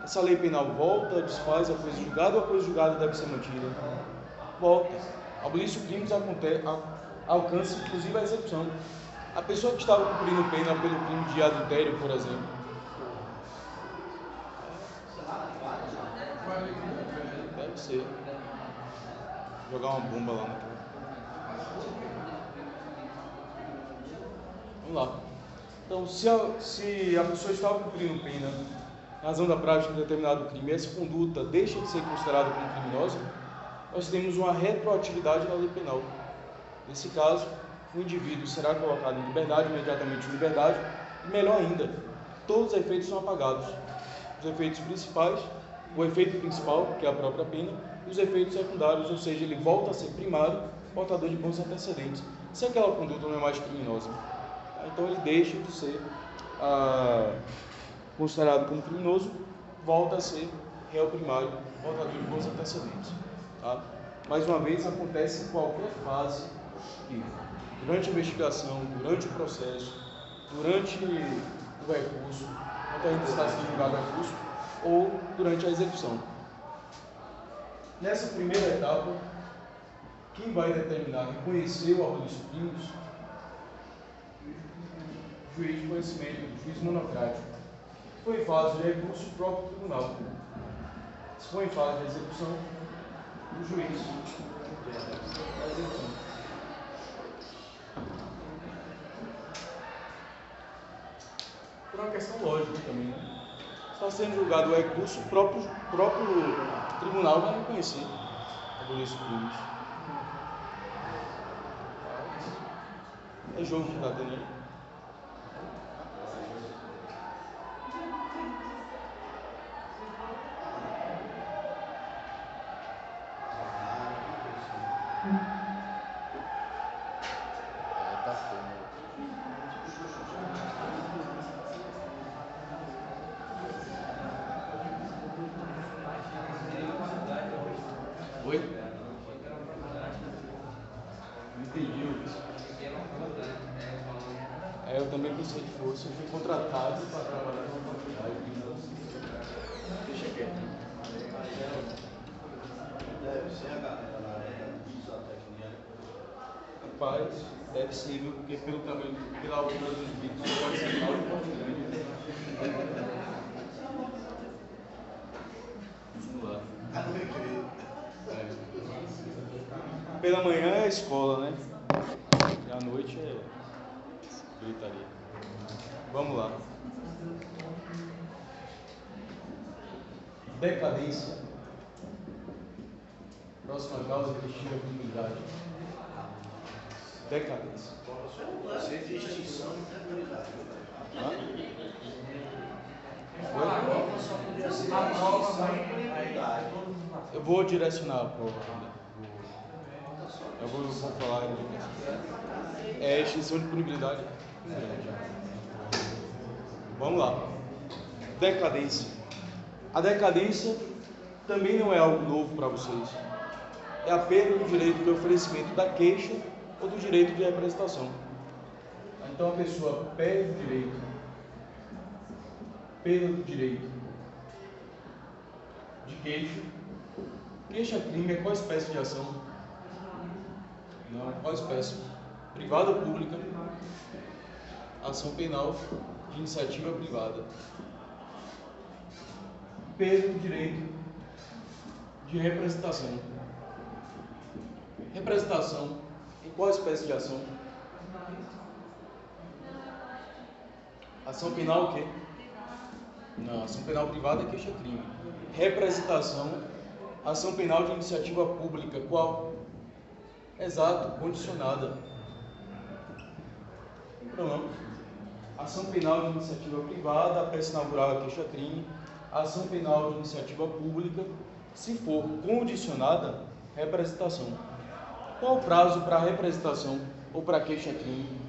essa lei penal volta, desfaz a coisa julgada ou a coisa julgada deve ser mantida? Volta. Abolício crimes alcança inclusive a execução. A pessoa que estava cumprindo pena pelo crime de adultério, por exemplo, deve ser jogar uma bomba lá na cara. Vamos lá. Então, se a pessoa estava cumprindo pena em razão da prática de determinado crime, essa conduta deixa de ser considerada como criminosa, nós temos uma retroatividade na lei penal. Nesse caso, o indivíduo será colocado em liberdade, imediatamente em liberdade, e melhor ainda, todos os efeitos são apagados. Os efeitos principais, o efeito principal, que é a própria pena, e os efeitos secundários, ou seja, ele volta a ser primário, portador de bons antecedentes, se aquela conduta não é mais criminosa. Então ele deixa de ser considerado como criminoso, volta a ser réu primário, portador de bons antecedentes. Tá? mais uma vez, acontece em qualquer fase, durante a investigação, durante o processo, durante o recurso, quando a gente está sendo julgado o recurso, ou durante a execução. Nessa primeira etapa, quem vai determinar, reconhecer o arroz dos crimes, o juiz de conhecimento, o juiz monocrático. Se for em fase de recurso, o próprio tribunal. Se for em fase de execução, o juiz da execução. Por uma questão lógica também, né? Está sendo julgado o recurso, o próprio tribunal vai reconhecer a arroz dos crimes. É jogo que está tendo aí. Oi? Não entendi isso. Eu também pensei que fosse. Eu fui contratado para trabalhar numa faculdade. Deixa quieto. Deve ser a galera lá, da zootecnia. Rapaz, deve ser, viu? Porque pelo tamanho, pela altura dos vídeos, pode ser mal e pode grande. Vamos lá. Pela manhã é escola, né? E à noite é gritaria. Vamos lá. Decadência. Próxima causa que extingue a comunidade. Decadência. Você de extinção de comunidade. Eu vou direcionar a prova ainda. Eu vou falar ainda. É extinção de punibilidade. Vamos lá. Decadência. A decadência também não é algo novo para vocês. É a perda do direito de oferecimento da queixa ou do direito de representação. Então a pessoa perde o direito. Perda do direito de queixa. Queixa-crime é qual espécie de ação? Não, qual espécie? Privada ou pública? Ação penal de iniciativa privada. Perda do direito de representação. Representação em qual espécie de ação? Ação penal o quê? Não, ação penal privada é queixa-crime. Representação, ação penal de iniciativa pública, qual? Exato, condicionada. Não tem problema. Ação penal de iniciativa privada, a peça inaugural é queixa-crime. Ação penal de iniciativa pública, se for condicionada, representação. Qual o prazo para representação ou para queixa-crime?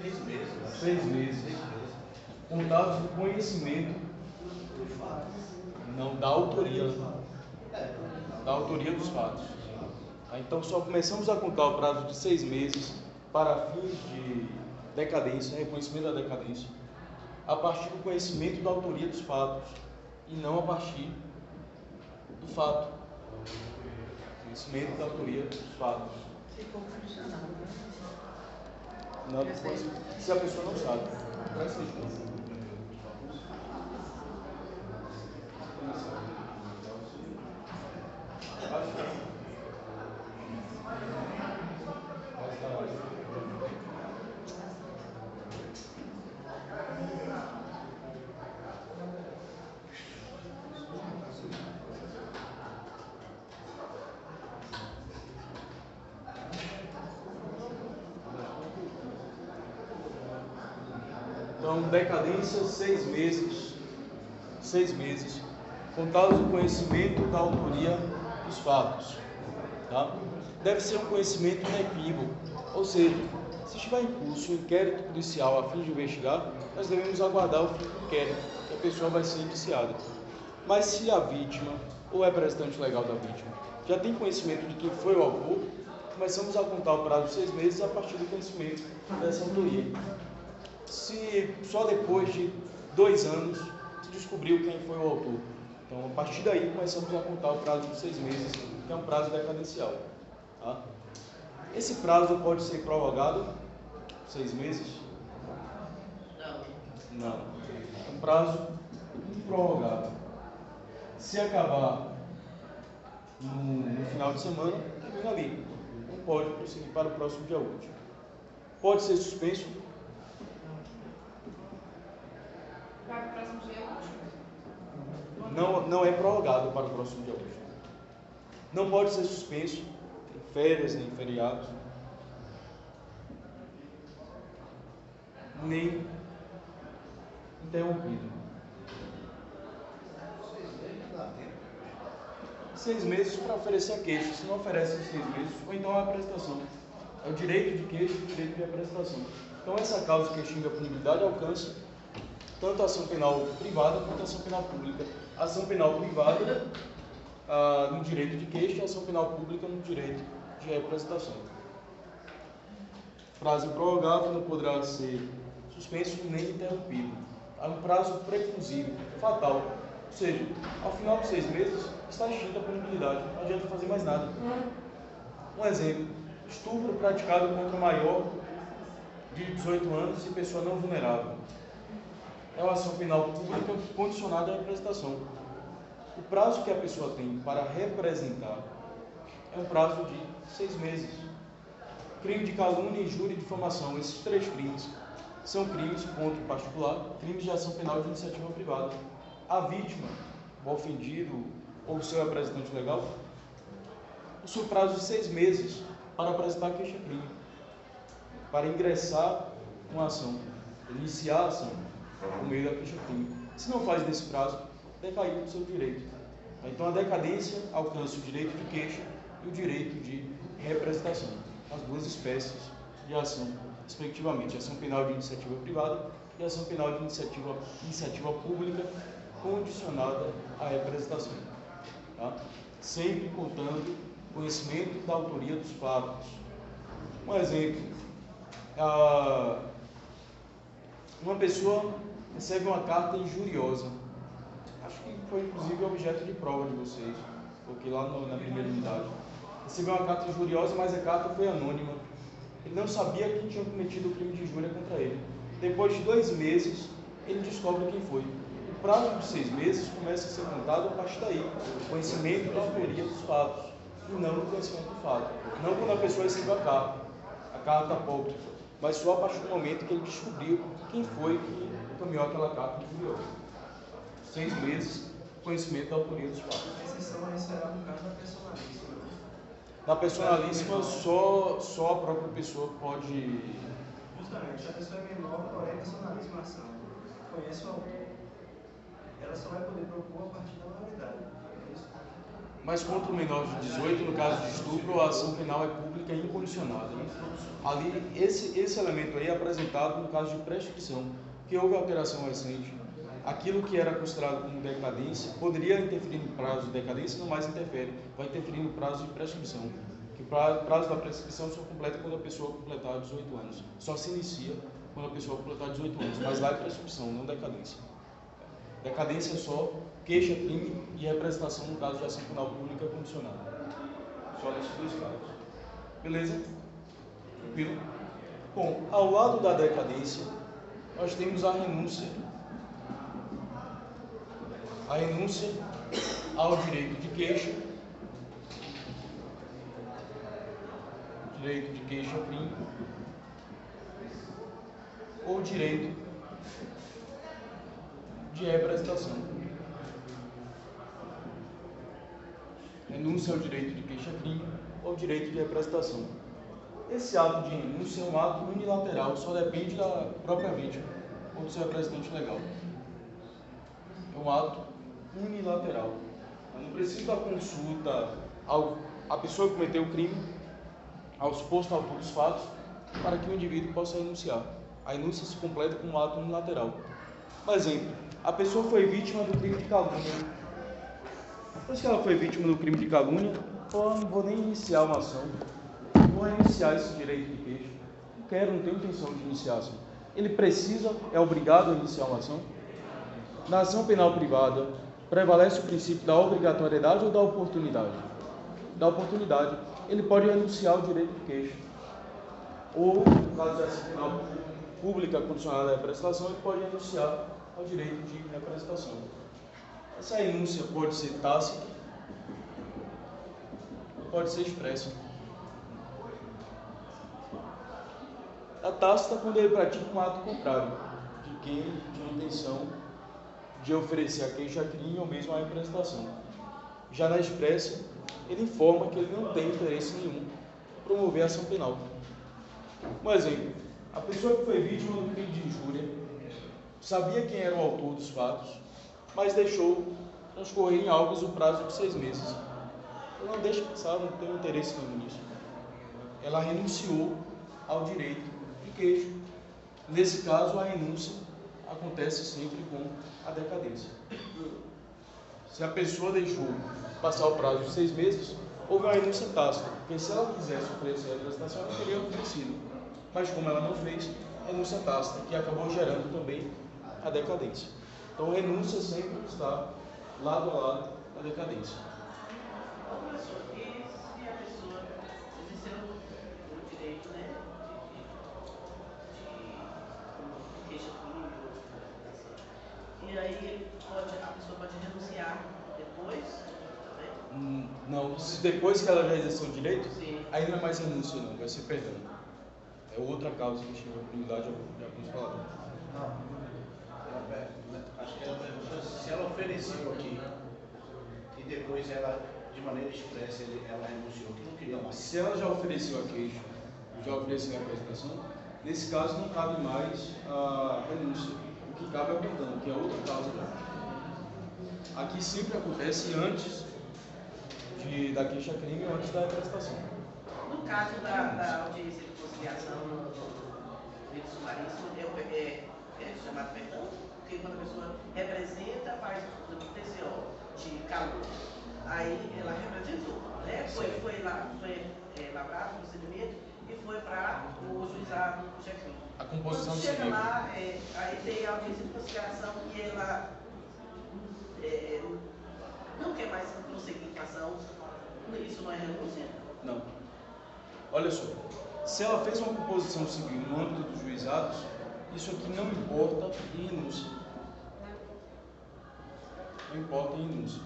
6 meses. 6 meses. Contados do conhecimento não da autoria. Da autoria dos fatos. Então só começamos a contar o prazo de 6 meses para fins de decadência, reconhecimento da decadência, a partir do conhecimento da autoria dos fatos e não a partir do fato. Conhecimento da autoria dos fatos. Se for condicionado, né? Não, depois, se a pessoa não sabe. Presta atenção. Então, decadência, 6 meses. 6 meses. Contados o conhecimento da autoria dos fatos. Tá? Deve ser um conhecimento inequívoco. Ou seja, se estiver em curso um inquérito policial a fim de investigar, nós devemos aguardar o fim do inquérito, que a pessoa vai ser indiciada. Mas se a vítima ou o representante legal da vítima já tem conhecimento de quem foi o autor, começamos a contar o prazo de 6 meses a partir do conhecimento dessa autoria. Se só depois de 2 anos se descobriu quem foi o autor, então a partir daí começamos a contar o prazo de 6 meses, que é um prazo decadencial. Tá? Esse prazo pode ser prorrogado 6 meses? Não. É um prazo improrrogável. Se acabar no final de semana, termina ali. Não pode prosseguir para o próximo dia útil. Pode ser suspenso? Para o próximo dia útil? Não é prorrogado para o próximo dia útil. Não pode ser suspenso em férias, nem em feriados, nem interrompido. 6 meses para oferecer a queixa. Se não oferece em 6 meses, ou então a apresentação. É o direito de queixa e o direito de apresentação. Então, essa causa que extingue a punibilidade alcança tanto a ação penal privada quanto a ação penal pública. A ação penal privada no direito de queixa e a ação penal pública no direito de representação. Prazo improrrogável não poderá ser suspenso nem interrompido. Há um prazo preclusivo, fatal. Ou seja, ao final de 6 meses, está extinta a punibilidade. Não adianta fazer mais nada. Um exemplo: estupro praticado contra maior de 18 anos e pessoa não vulnerável. É uma ação penal pública condicionada à representação. O prazo que a pessoa tem para representar é um prazo de 6 meses. Crime de calúnia, injúria e difamação. Esses 3 crimes são crimes contra o particular, crimes de ação penal de iniciativa privada. A vítima, o ofendido ou seu representante legal possui prazo de 6 meses para apresentar queixa-crime, para ingressar uma ação, iniciar a ação por meio da queixa-crime. Se não faz nesse prazo, decaiu o seu direito. Então a decadência alcança o direito de queixa e o direito de representação, as duas espécies de ação, respectivamente, ação penal de iniciativa privada e ação penal de iniciativa pública condicionada à representação. Tá? Sempre contando conhecimento da autoria dos fatos. Um exemplo: uma pessoa recebe uma carta injuriosa. Acho que foi inclusive objeto de prova de vocês, porque lá na primeira unidade. Recebeu uma carta injuriosa, mas a carta foi anônima. Ele não sabia quem tinha cometido o crime de injúria contra ele. Depois de 2 meses, ele descobre quem foi. O prazo de 6 meses começa a ser contado a partir daí, conhecimento da autoria dos fatos, e não do conhecimento do fato. Não quando a pessoa recebeu a carta apócrifa, mas só a partir do momento que ele descobriu quem foi que encaminhou aquela carta injuriosa. 6 meses, conhecimento da autoria dos fatos. A exceção aí será no caso da personalíssima. Na personalíssima, só a própria pessoa pode... Justamente, a pessoa é menor, porém personalíssima ação. Conhece o autor. Ela só vai poder propor a partir da maioridade. Mas contra o menor de 18, no caso de estupro, a ação penal é pública e incondicionada. Ali, esse elemento aí é apresentado no caso de prescrição, que houve alteração recente. Aquilo que era considerado como decadência poderia interferir no prazo de decadência, não mais interfere, vai interferir no prazo de prescrição. Que o prazo da prescrição só completa quando a pessoa completar 18 anos. Só se inicia quando a pessoa completar 18 anos, mas lá é prescrição, não decadência. Decadência é só queixa, crime e representação no caso de ação penal pública condicionada. Só nesses 2 casos. Beleza? Tranquilo? Bom, ao lado da decadência, nós temos a renúncia. A renúncia ao direito de queixa, direito de queixa-crime, ou direito de representação. Renúncia ao direito de queixa-crime ou direito de representação. Esse ato de renúncia é um ato unilateral, só depende da própria vítima ou do seu representante legal. É um ato unilateral. Eu não preciso da consulta à pessoa que cometeu o crime, ao suposto autor dos fatos, para que o indivíduo possa renunciar. A renúncia se completa com um ato unilateral. Por exemplo, a pessoa foi vítima do crime de calúnia. Depois que ela foi vítima do crime de calúnia, eu não vou nem iniciar uma ação, não vou iniciar esse direito de queixa. Não quero, não tenho intenção de iniciar ação. Ele precisa, é obrigado a iniciar uma ação. Na ação penal privada, prevalece o princípio da obrigatoriedade ou da oportunidade? Da oportunidade. Ele pode renunciar ao direito de queixa. Ou, no caso da ação penal pública condicionada à representação, ele pode renunciar ao direito de representação. Essa renúncia pode ser tácita, pode ser expressa. A tácita quando ele pratica um ato contrário de quem tinha a intenção de oferecer a queixa-crime ou mesmo a representação. Já na expressa, ele informa que ele não tem interesse nenhum em promover a ação penal. Um exemplo, a pessoa que foi vítima do crime de injúria sabia quem era o autor dos fatos, mas deixou transcorrer em Alves o prazo de 6 meses. Ela não deixa passar, não tem interesse nenhum nisso. Ela renunciou ao direito de queixa. Nesse caso, a renúncia acontece sempre com a decadência. Se a pessoa deixou passar o prazo de 6 meses, houve uma renúncia tácita, porque se ela quisesse oferecer a representação, ela teria oferecido. Mas como ela não fez, renúncia tácita, que acabou gerando também a decadência. Então, renúncia sempre está lado a lado da decadência. Professor, e se a pessoa exerceu o direito, né, de queixa-crime ou representação, e aí a pessoa pode renunciar depois, né? Não, se depois que ela já exerceu o direito, Sim. aí não é mais renúncia não, vai ser perdão. É outra causa que chama a comunidade, já vamos falar. Acho que ela perguntou se ela ofereceu aqui e depois ela, de maneira expressa, ela renunciou, que não queria mais. Se ela já ofereceu a queixa, já ofereceu a representação, nesse caso não cabe mais a renúncia. O que cabe é o perdão, que é outra causa. Aqui sempre acontece antes da queixa-crime ou antes da representação. No caso da audiência de conciliação no rito sumaríssimo, é chamado perdão, porque quando a pessoa representa, faz o TCO de calúnia. Aí ela representou, né? Foi lavrado o procedimento e foi para o juizado do chefe. A composição Quando chega civil. lá, aí tem a audiência de conciliação e ela não quer mais prosseguir com a ação. Isso não é renúncia? Não. Olha só, se ela fez uma composição civil no âmbito dos juizados, isso aqui não importa em renúncia. Não importa em renúncia.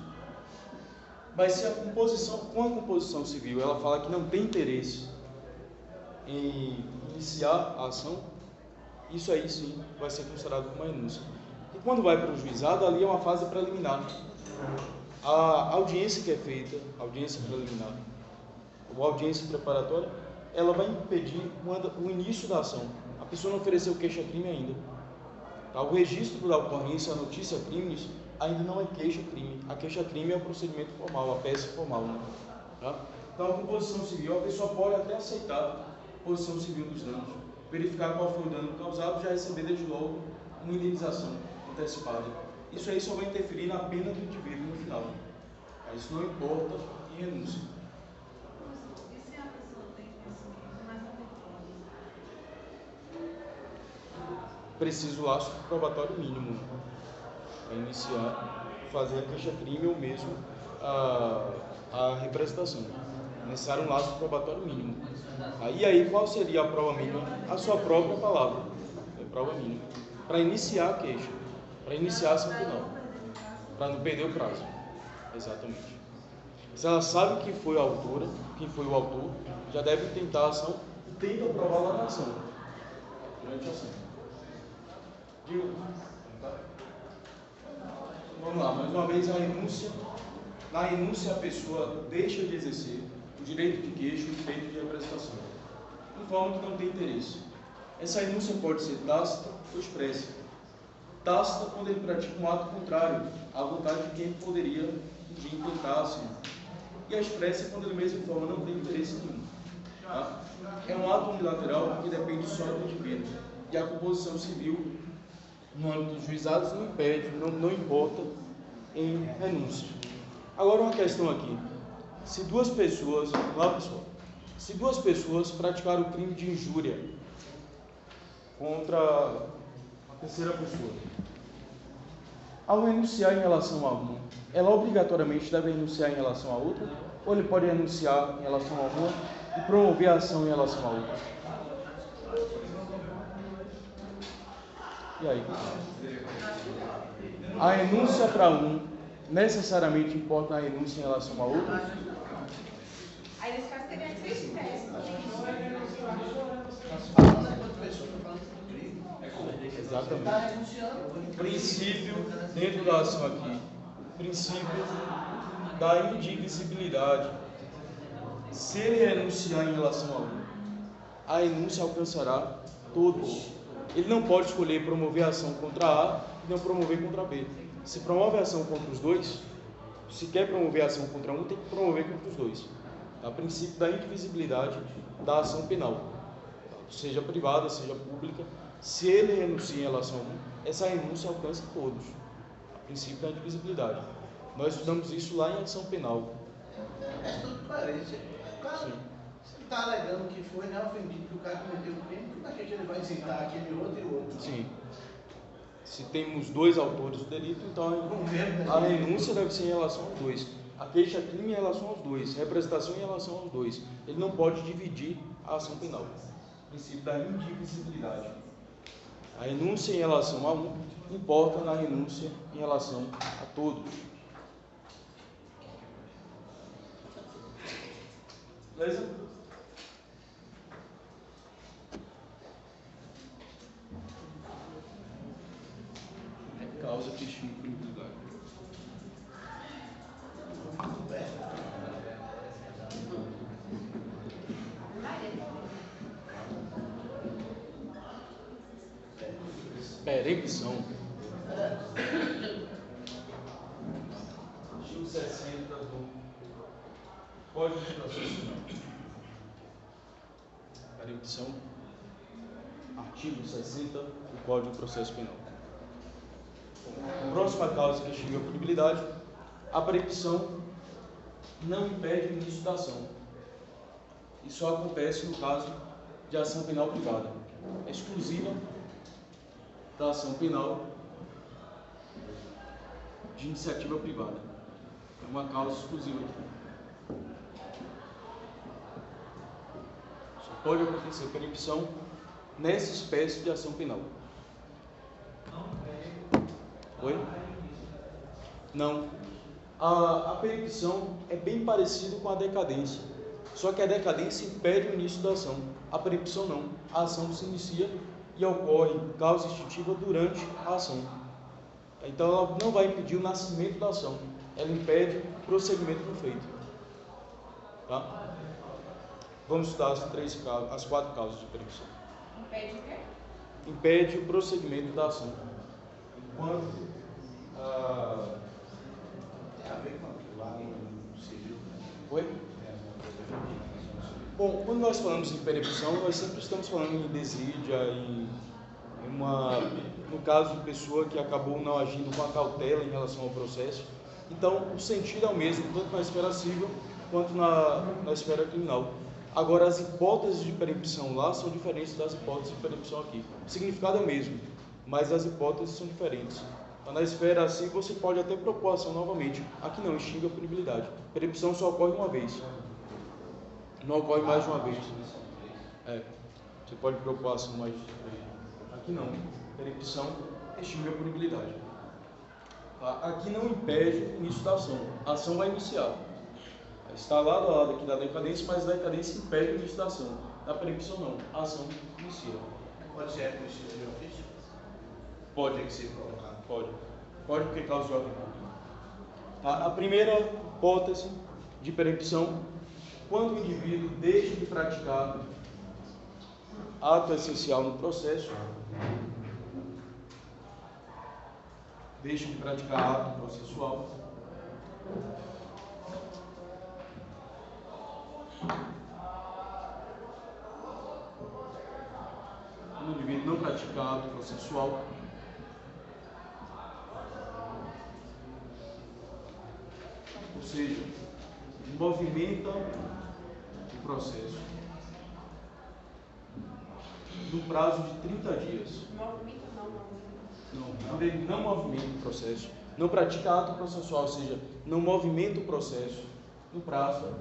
Mas se com a composição civil ela fala que não tem interesse em iniciar a ação, isso aí sim vai ser considerado como uma renúncia. E quando vai para o juizado, ali é uma fase preliminar. A audiência que é feita, a audiência preliminar, ou audiência preparatória, ela vai impedir o início da ação. A pessoa não ofereceu queixa-crime ainda. Tá? O registro da ocorrência, a notícia crimes, ainda não é queixa-crime. A queixa-crime é o procedimento formal, a peça formal. Né? Tá? Então, a composição civil, a pessoa pode até aceitar a composição civil dos danos, verificar qual foi o dano causado, já receber desde logo uma indenização antecipada. Isso aí só vai interferir na pena do indivíduo no final. Isso não importa em renúncia. E se a pessoa tem conhecimento, mas não tem prova? Precisa o laço probatório mínimo para iniciar, fazer a queixa-crime ou mesmo a representação. É necessário um laço probatório mínimo. E aí, qual seria a prova mínima? A sua própria palavra. É a prova mínima. Para iniciar a queixa, para iniciar a ação penal, para não perder o prazo. Exatamente. Se ela sabe quem foi a autora, quem foi o autor, já deve tentar a ação e tenta provar lá na ação, durante a ação. Vamos lá, mais uma vez a renúncia. Na renúncia a pessoa deixa de exercer o direito de queixa e o direito de representação, de forma que não tem interesse. Essa renúncia pode ser tácita ou expressa. Tácita quando ele pratica um ato contrário à vontade de quem poderia intentar a ação. E a expressa quando ele mesmo informa não tem interesse nenhum. Tá? É um ato unilateral que depende só do indivíduo. E a composição civil, no âmbito dos juizados, não impede, não importa em renúncia. Agora uma questão aqui. Se duas pessoas, lá pessoal, se duas pessoas praticaram o crime de injúria contra a terceira pessoa, ao renunciar em relação a uma, ela obrigatoriamente deve renunciar em relação a outra, ou ele pode renunciar em relação a uma e promover a ação em relação a outra? E aí? A renúncia para um necessariamente importa a renúncia em relação a outro? Aí nesse caso teria que ser expresso. Falando enquanto pessoa, estou falando do crime. Exatamente. Está renunciando. Princípio, dentro da ação aqui, princípio da indivisibilidade. Se ele renunciar em relação a um, a renúncia alcançará todos. Ele não pode escolher promover a ação contra A e não promover contra B. Se promove a ação contra os dois, se quer promover a ação contra um, tem que promover contra os dois. A princípio da indivisibilidade da ação penal, seja privada, seja pública. Se ele renuncia em relação a um, essa renúncia alcança todos. A princípio da indivisibilidade. Nós estudamos isso lá em ação penal. É tudo coerência. O cara, você está alegando que foi ofendido que o cara cometeu o crime, como é que ele vai isentar aquele outro e o outro? Sim. Se temos dois autores do delito, então a renúncia deve ser em relação aos dois. A queixa-crime em relação aos dois. Representação em relação aos dois. Ele não pode dividir a ação penal. O princípio da indivisibilidade. A renúncia em relação a um importa na renúncia em relação a todos. Beleza? Causa que extingue punibilidade. Perempção. Artigo 60 do Código de Processo Penal. Perempção. Artigo 60 do Código de Processo Penal. Próxima causa que extingue a punibilidade, a perempção não impede o início da ação. Isso só acontece no caso de ação penal privada. É exclusiva da ação penal de iniciativa privada. É uma causa exclusiva. Só pode acontecer perempção nessa espécie de ação penal. Oi? Não. A perempção é bem parecido com a decadência. Só que a decadência impede o início da ação. A perempção não. A ação se inicia e ocorre causa extintiva durante a ação. Então ela não vai impedir o nascimento da ação. Ela impede o prosseguimento do feito. Tá? Vamos estudar as 4 causas de perempção. Impede o quê? Impede o prosseguimento da ação. Enquanto Tem a ver com aquilo lá no civil. Oi? Bom, quando nós falamos em perempção, nós sempre estamos falando em desídia, no caso de pessoa que acabou não agindo com a cautela em relação ao processo. Então, o sentido é o mesmo, tanto na esfera civil quanto na esfera criminal. Agora, as hipóteses de perempção lá são diferentes das hipóteses de perempção aqui. O significado é o mesmo, mas as hipóteses são diferentes. Então, na esfera civil, você pode até propor a ação novamente. Aqui não, extingue a punibilidade. Perempção só ocorre uma vez. Não ocorre mais de uma vez. Você pode propor a ação mais. Aqui não. Perempção extingue a punibilidade. Aqui não impede o início da ação. A ação vai iniciar. Está lado a lado aqui da decadência, mas a decadência impede o início da ação. Na perempção não. A ação inicia. Pode ser reconhecido de ofício? Pode. Tem que ser colocado. Pode porque causa de ordem pública. A primeira hipótese de perempção, quando o indivíduo deixa de praticar ato essencial no processo, deixa de praticar ato processual, quando o indivíduo não pratica ato processual, ou seja, movimenta o processo no prazo de 30 dias. Movimento não. Quando ele não movimenta o processo, não pratica ato processual, ou seja, não movimenta o processo no prazo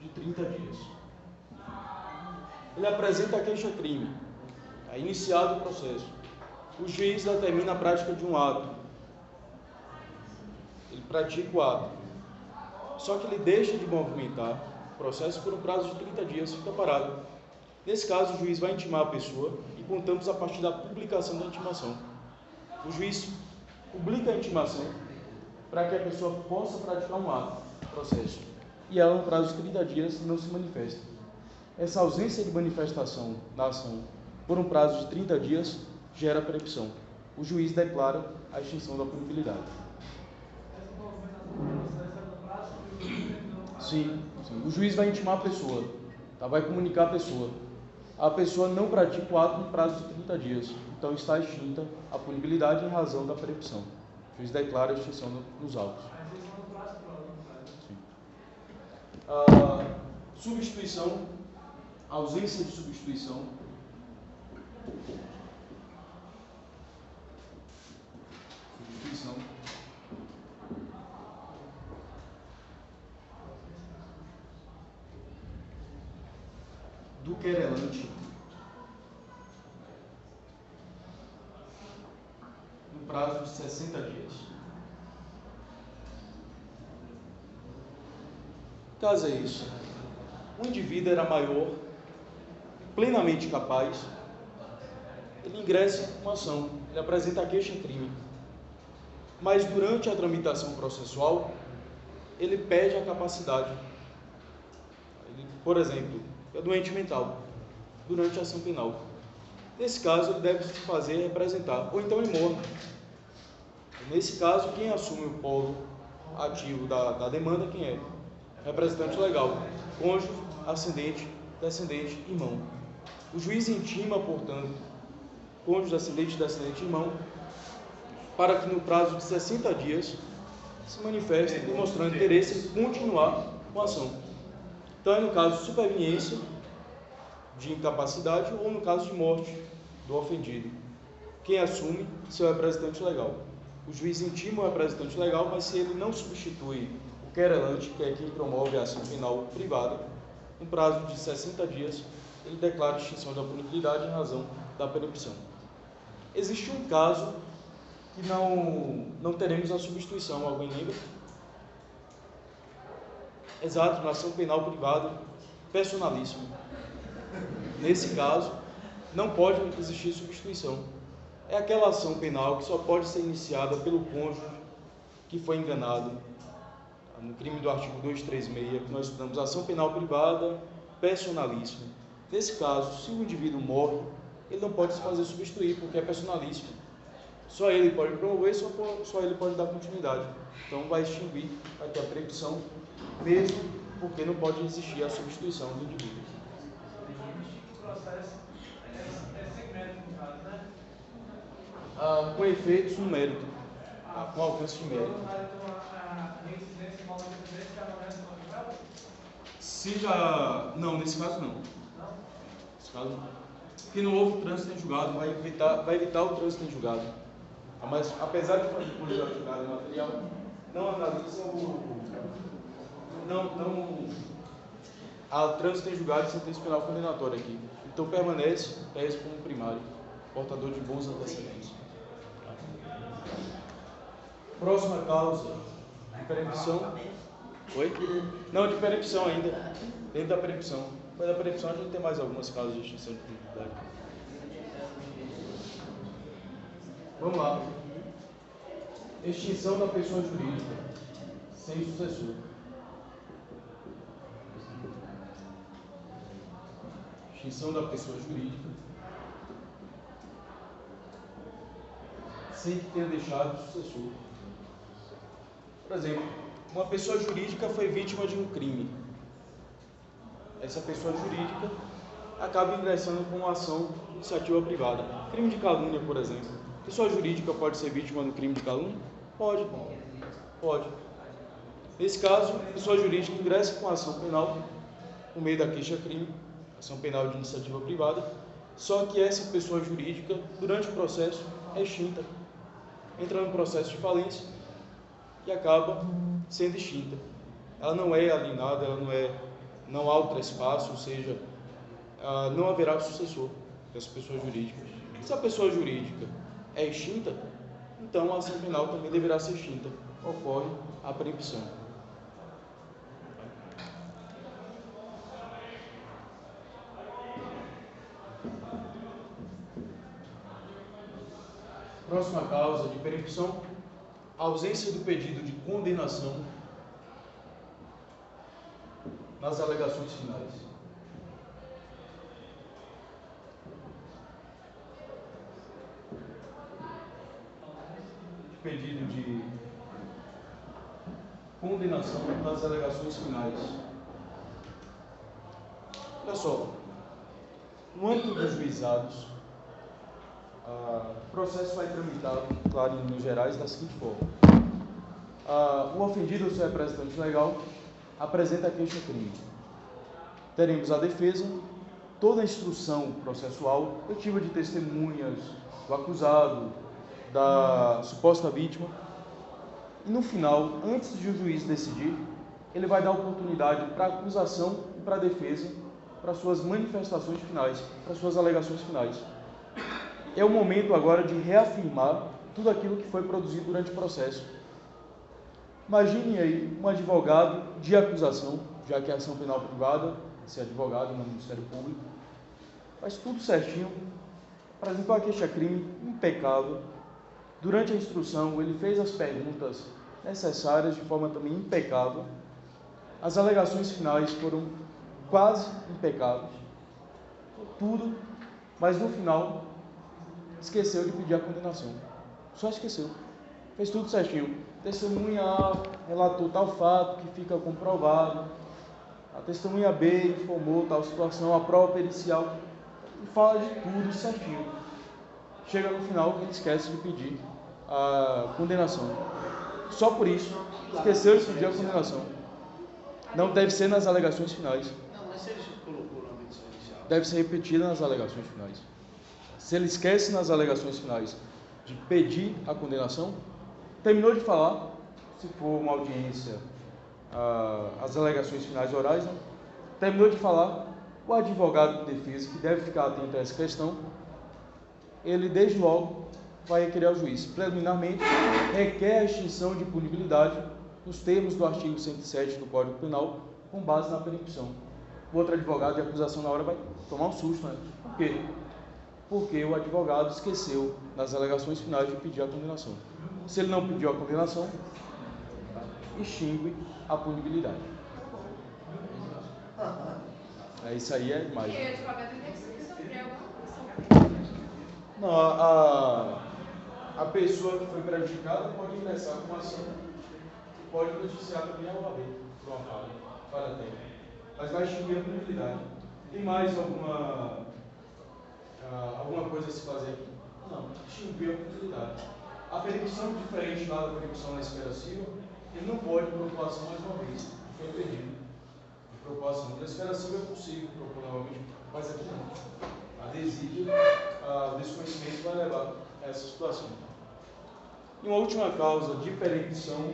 de 30 dias. Ele apresenta a queixa-crime, é iniciado o processo. O juiz determina a prática de um ato. Ele pratica o ato. Só que ele deixa de movimentar o processo por um prazo de 30 dias, fica parado. Nesse caso, o juiz vai intimar a pessoa e contamos a partir da publicação da intimação. O juiz publica a intimação para que a pessoa possa praticar um ato, processo. E ela, no prazo de 30 dias, não se manifesta. Essa ausência de manifestação da ação por um prazo de 30 dias gera prescrição. O juiz declara a extinção da punibilidade. Sim. O juiz vai intimar a pessoa, tá? Vai comunicar a pessoa. A pessoa não pratica o ato no prazo de 30 dias. Então está extinta a punibilidade em razão da prescrição. O juiz declara a extinção dos autos. Substituição, ausência de substituição. Substituição. Do querelante no prazo de 60 dias. Caso é isso, o indivíduo era maior, plenamente capaz, ele ingressa com ação, ele apresenta a queixa-crime. Mas durante a tramitação processual, ele perde a capacidade. Ele, por exemplo, é doente mental, durante a ação penal. Nesse caso, ele deve se fazer representar, ou então ele morre. Nesse caso, quem assume o polo ativo da demanda, quem é? Representante legal, cônjuge, ascendente, descendente, irmão. O juiz intima, portanto, cônjuge, ascendente, descendente, irmão, para que no prazo de 60 dias se manifeste demonstrando interesse em continuar com a ação. Então, é no caso de superveniência, de incapacidade ou no caso de morte do ofendido. Quem assume seu representante legal. O juiz intima o representante legal, mas se ele não substitui o querelante, que é quem promove a ação penal privada, no prazo de 60 dias, ele declara a extinção da punibilidade em razão da prescrição. Existe um caso que não teremos a substituição, alguém lembra? Exato, na ação penal privada, personalíssima. Nesse caso, não pode existir substituição. É aquela ação penal que só pode ser iniciada pelo cônjuge que foi enganado. No crime do artigo 236, que nós estudamos, ação penal privada, personalíssima. Nesse caso, se o indivíduo morre, ele não pode se fazer substituir, porque é personalíssimo. Só ele pode promover, só ele pode dar continuidade. Então vai extinguir, vai ter a prescrição, mesmo porque não pode existir a substituição do indivíduo. O processo é sem mérito, no caso, né? Com efeitos no mérito, com alcance de mérito. A reincidência mal reincidência já não é notificada? Se já... Não, nesse caso não. Não? Nesse caso não. Porque não houve trânsito em julgado, vai evitar o trânsito em julgado. Mas, apesar de fazer coisa de julgado material, não analisa a trânsito em julgado e sentença penal condenatória aqui. Então permanece como primário, portador de bons antecedentes. Próxima causa de perempção. Oi? Não, de perempção ainda. Dentro da perempção. Mas da perempção a gente tem mais algumas causas de extinção de punibilidade. Vamos lá. Extinção da pessoa jurídica sem sucessor. Extinção da pessoa jurídica sem que tenha deixado sucessor. Por exemplo, uma pessoa jurídica foi vítima de um crime. Essa pessoa jurídica acaba ingressando com uma ação de iniciativa privada. Crime de calúnia, por exemplo. Pessoa jurídica pode ser vítima do crime de calúnia? Pode. Nesse caso, a pessoa jurídica ingressa com a ação penal por meio da queixa-crime, ação penal de iniciativa privada, só que essa pessoa jurídica, durante o processo, é extinta, entra no processo de falência e acaba sendo extinta. Ela não é alienada, não há o trespasso, ou seja, não haverá sucessor dessa pessoa jurídica. Se a pessoa jurídica é extinta, então a ação penal também deverá ser extinta. Ocorre a preempção. Próxima causa de perempção, ausência do pedido de condenação nas alegações finais. Pedido de condenação nas alegações finais. Olha só, no âmbito dos juizados, o processo vai tramitado, claro, em linhas gerais, da seguinte forma. O ofendido ou seu representante legal apresenta a queixa-crime. Teremos a defesa, toda a instrução processual, coletiva de testemunhas, do acusado, da suposta vítima, e no final, antes de o juiz decidir, ele vai dar oportunidade para a acusação e para a defesa, para suas manifestações finais, para suas alegações finais. É o momento agora de reafirmar tudo aquilo que foi produzido durante o processo. Imagine aí um advogado de acusação, já que é ação penal privada, esse advogado no Ministério Público, faz tudo certinho, apresentou a queixa-crime impecável. Durante a instrução, ele fez as perguntas necessárias de forma também impecável. As alegações finais foram quase impecáveis. Tudo, mas no final esqueceu de pedir a condenação. Só esqueceu. Fez tudo certinho. Testemunha A relatou tal fato que fica comprovado. A testemunha B informou tal situação, a prova pericial, e fala de tudo certinho. Chega no final, ele esquece de pedir a condenação. Só por isso, esqueceu de pedir a condenação. Não deve ser nas alegações finais. Não, mas se ele colocou no âmbito inicial. Deve ser repetida nas alegações finais. Se ele esquece nas alegações finais de pedir a condenação, terminou de falar, se for uma audiência, as alegações finais orais, né? Terminou de falar, o advogado de defesa, que deve ficar atento a essa questão, ele desde logo vai requerer ao juiz. Preliminarmente, requer a extinção de punibilidade nos termos do artigo 107 do Código Penal, com base na perempção. O outro advogado de acusação na hora vai tomar um susto, né? Por quê? Porque o advogado esqueceu nas alegações finais de pedir a condenação. Se ele não pediu a condenação, extingue a punibilidade. Isso aí é mais. E o advogado tem que sofrer alguma coisa. Não, a pessoa que foi prejudicada pode ingressar com uma ação e pode noticiar também a OAB por uma falha técnica. Mas vai extinguir a punibilidade. Tem mais alguma coisa a se fazer aqui? Não, extinguir a punibilidade. A perempção, diferente lá da perempção na esfera civil, ele não pode propor ação mais uma vez. Foi impedido de propor ação. Na esfera civil é possível propor novamente, mas aqui não. A desídia, o desconhecimento vai levar a essa situação. E uma última causa de perempção,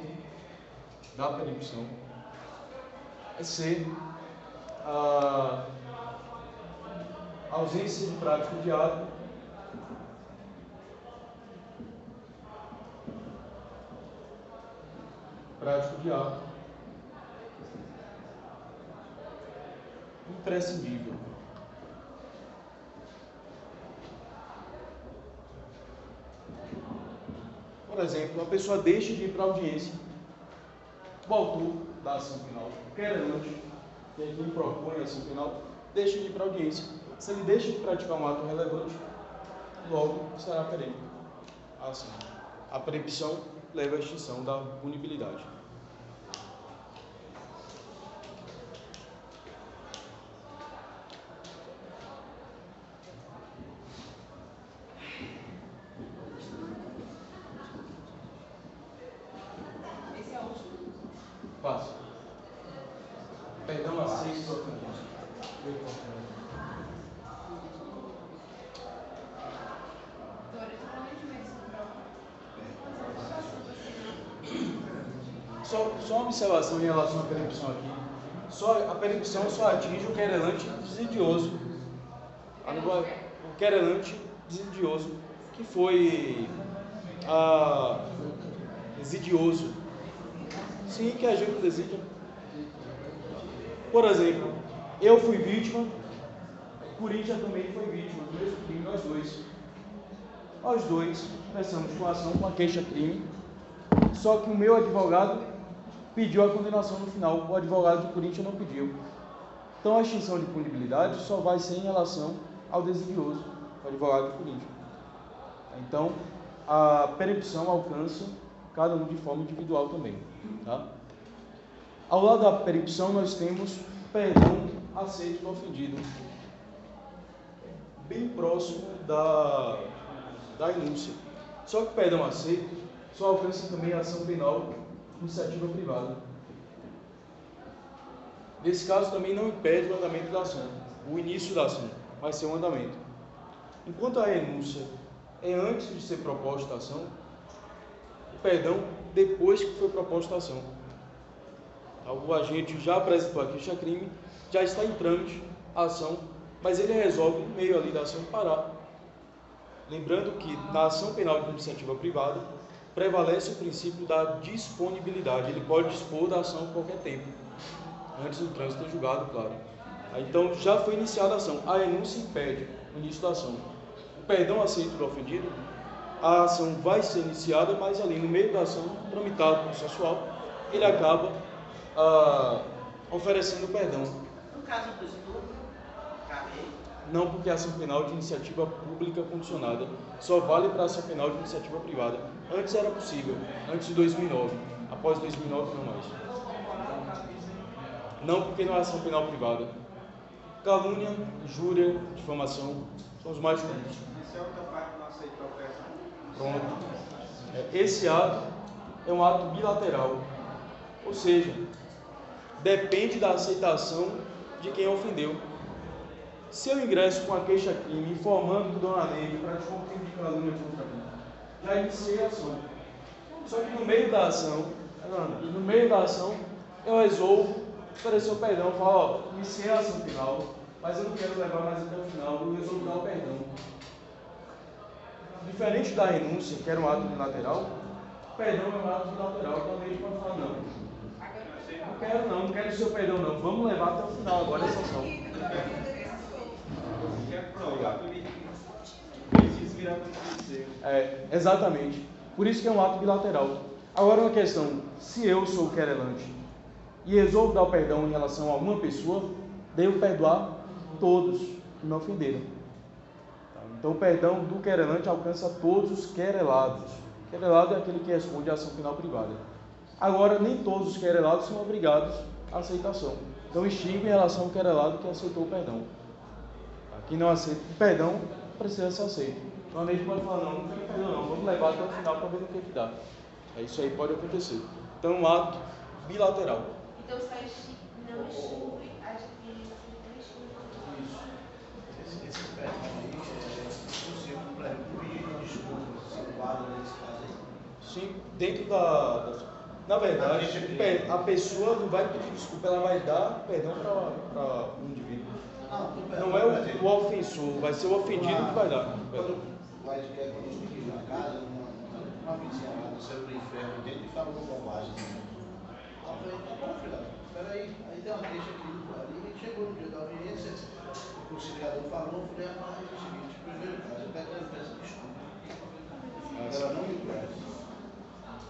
da perempção, é ser a ausência de prática de ato imprescindível. Por exemplo, uma pessoa deixa de ir para a audiência, o autor da ação penal, o querelante, que é quem propõe a ação penal, deixa de ir para a audiência. Se ele deixa de praticar um ato relevante, logo será perene a ação. A perempção leva à extinção da punibilidade. Passa. Perdão aceito do ofendido. Só uma observação em relação à perempção aqui. A perempção só atinge o querelante desidioso. O querelante desidioso, que foi desidioso. Sim, que agiu no desídio. Por exemplo, eu fui vítima, Corinthians também foi vítima do mesmo crime, nós dois. Nós dois começamos com a ação, com a queixa-crime, só que o meu advogado pediu a condenação no final, o advogado de Corinthians não pediu. Então a extinção de punibilidade só vai ser em relação ao desidioso, o advogado de Corinthians. Então a perempção alcança cada um de forma individual também. Tá? Ao lado da perempção nós temos perdão aceito do ofendido, bem próximo da renúncia. Só que o perdão aceito só alcança também a ação penal iniciativa privada. Nesse caso também não impede o andamento da ação, o início da ação vai ser um andamento. Enquanto a renúncia é antes de ser proposta a ação, o perdão depois que foi proposta a ação. O agente já apresentou a queixa-crime, já está em trâmite a ação, mas ele resolve no meio ali da ação parar. Lembrando que na ação penal de iniciativa privada prevalece o princípio da disponibilidade, ele pode dispor da ação a qualquer tempo, antes do trânsito julgado, claro. Então já foi iniciada a ação, a renúncia impede o início da ação. O perdão aceito do ofendido, a ação vai ser iniciada, mas ali no meio da ação, tramitado processual, ele acaba oferecendo perdão. No caso do estupro, cabe? Não, porque a ação penal de iniciativa pública condicionada só vale para a ação penal de iniciativa privada. Antes era possível, antes de 2009. Após 2009 não mais. Não, porque não é ação penal privada. Calúnia, injúria, difamação são os mais comuns. Se a outra parte não aceitou o perdão? Pronto. Esse ato é um ato bilateral. Ou seja, depende da aceitação de quem ofendeu. Se eu ingresso com a queixa-crime informando que Dona Neide praticou um crime de calúnia contra mim, já iniciei a ação. Só que no meio da ação, eu resolvo oferecer o perdão, falo, iniciei a ação final, mas eu não quero levar mais até o final, eu resolvo dar o perdão. Diferente da renúncia, que era um ato unilateral, o perdão é um ato bilateral, então a Neide pode falar, não quero o seu perdão não, vamos levar até o final agora essa ação. Exatamente. Por isso que é um ato bilateral. Agora uma questão, se eu sou o querelante e resolvo dar o perdão em relação a uma pessoa, devo perdoar todos que me ofenderam. Então o perdão do querelante alcança todos os querelados. Querelado é aquele que responde à ação penal privada. Agora, nem todos os querelados são obrigados à aceitação. Então extingue em relação ao querelado que aceitou o perdão. Quem não aceita o perdão precisa ser aceito. Então a gente pode falar, não quero perdão não, vamos levar até o final para ver no que dá. Isso aí pode acontecer. Então é um ato bilateral. Então só não extingue a diferença. Esse perdão aí é possível para pedir desculpa, se vale nesse caso aí? Sim, dentro na verdade, a pessoa não vai pedir desculpa, ela vai dar perdão para o indivíduo. Não é o ofensor, vai ser o ofendido que vai dar. Quando os meninos na casa, uma vizinha lá, saiu do inferno dentro e falou com bobagem. Eu falei, tá bom, filha, espera aí. Aí deu uma queixa aqui, ali chegou no dia da audiência, o conciliador falou, eu falei, rapaz, é o seguinte, primeiro caso, eu pego a empresa desculpa. Ela não me conhece.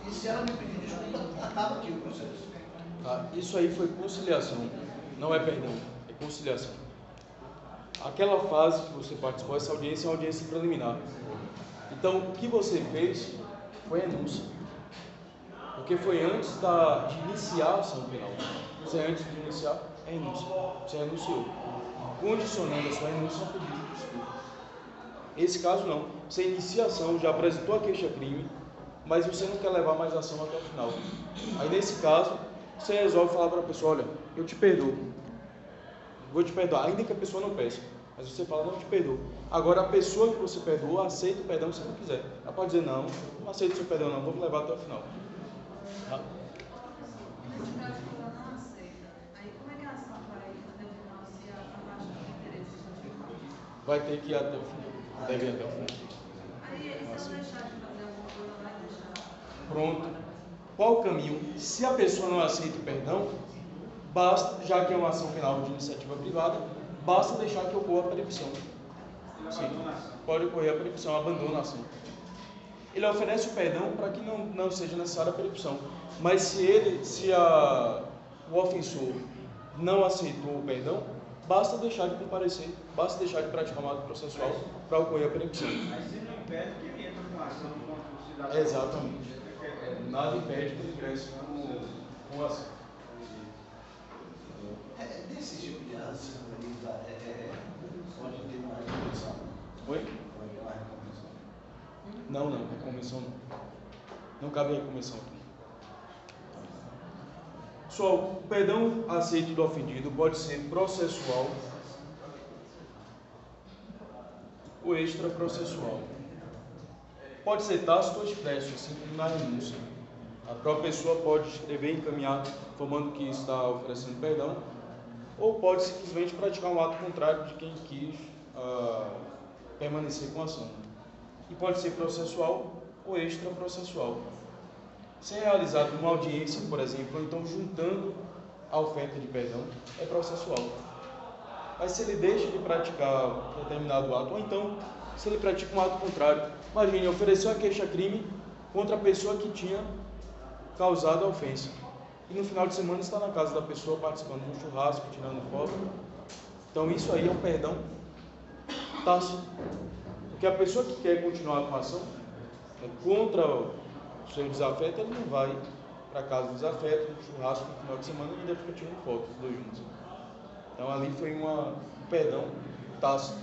E se ela me pedir desculpa, acaba aqui o processo. Isso aí foi conciliação, não é perdão, é conciliação. Aquela fase que você participou, essa audiência é uma audiência preliminar. Então, o que você fez foi renúncia. Porque foi antes de iniciar a ação penal. Você antes de iniciar, é renúncia. Você renunciou. Condicionando a sua renúncia a pedido de desculpa. Esse caso não. Você inicia a ação, já apresentou a queixa-crime, mas você não quer levar mais a ação até o final. Aí, nesse caso, você resolve falar para a pessoa, olha, eu te perdoo, vou te perdoar, ainda que a pessoa não peça, mas você fala, não, eu te perdoo. Agora a pessoa que você perdoa, aceita o perdão se não quiser. Ela pode dizer, não aceito o seu perdão não, vamos levar até o final. Tá? Nesse caso, ela não aceita. Aí como é que a ação vai até o final se a parte do interesse está? Vai ter que ir até o final. Deve ir até o final. Aí, e se ela deixar de fazer alguma coisa, vai deixar? Pronto. Qual o caminho? Se a pessoa não aceita o perdão, basta, já que é uma ação penal de iniciativa privada, basta deixar que ocorra a percepção. Sim, pode ocorrer a percepção, abandona a ação. Ele oferece o perdão para que não seja necessária a percepção. Mas se o ofensor não aceitou o perdão, basta deixar de comparecer, basta deixar de praticar um ato processual para ocorrer a percepção. Mas se não impede que ele entre com a ação contra o cidadão. Exatamente. Nada impede que ele ingresse com a ação. Desse tipo de ação, pode ter uma recomendação? Oi? Pode ter uma recomendação? Não, recomendação não. Não cabe recomendação aqui. Pessoal, o perdão aceito do ofendido pode ser processual ou extraprocessual. Pode ser tácito ou expresso, assim como na renúncia. A própria pessoa pode escrever e encaminhar informando que está oferecendo perdão, ou pode simplesmente praticar um ato contrário de quem quis permanecer com a ação. E pode ser processual ou extraprocessual. Se é realizado uma audiência, por exemplo, ou então juntando a oferta de perdão, é processual. Mas se ele deixa de praticar determinado ato, ou então se ele pratica um ato contrário, imagine, ofereceu a queixa-crime contra a pessoa que tinha causado a ofensa. E no final de semana está na casa da pessoa participando de um churrasco, tirando foto. Então isso aí é um perdão tácito. Porque a pessoa que quer continuar com a ação contra o seu desafeto, ele não vai para a casa do desafeto, no churrasco no final de semana e ainda fica tirando foto, os dois juntos. Então ali foi um perdão tácito.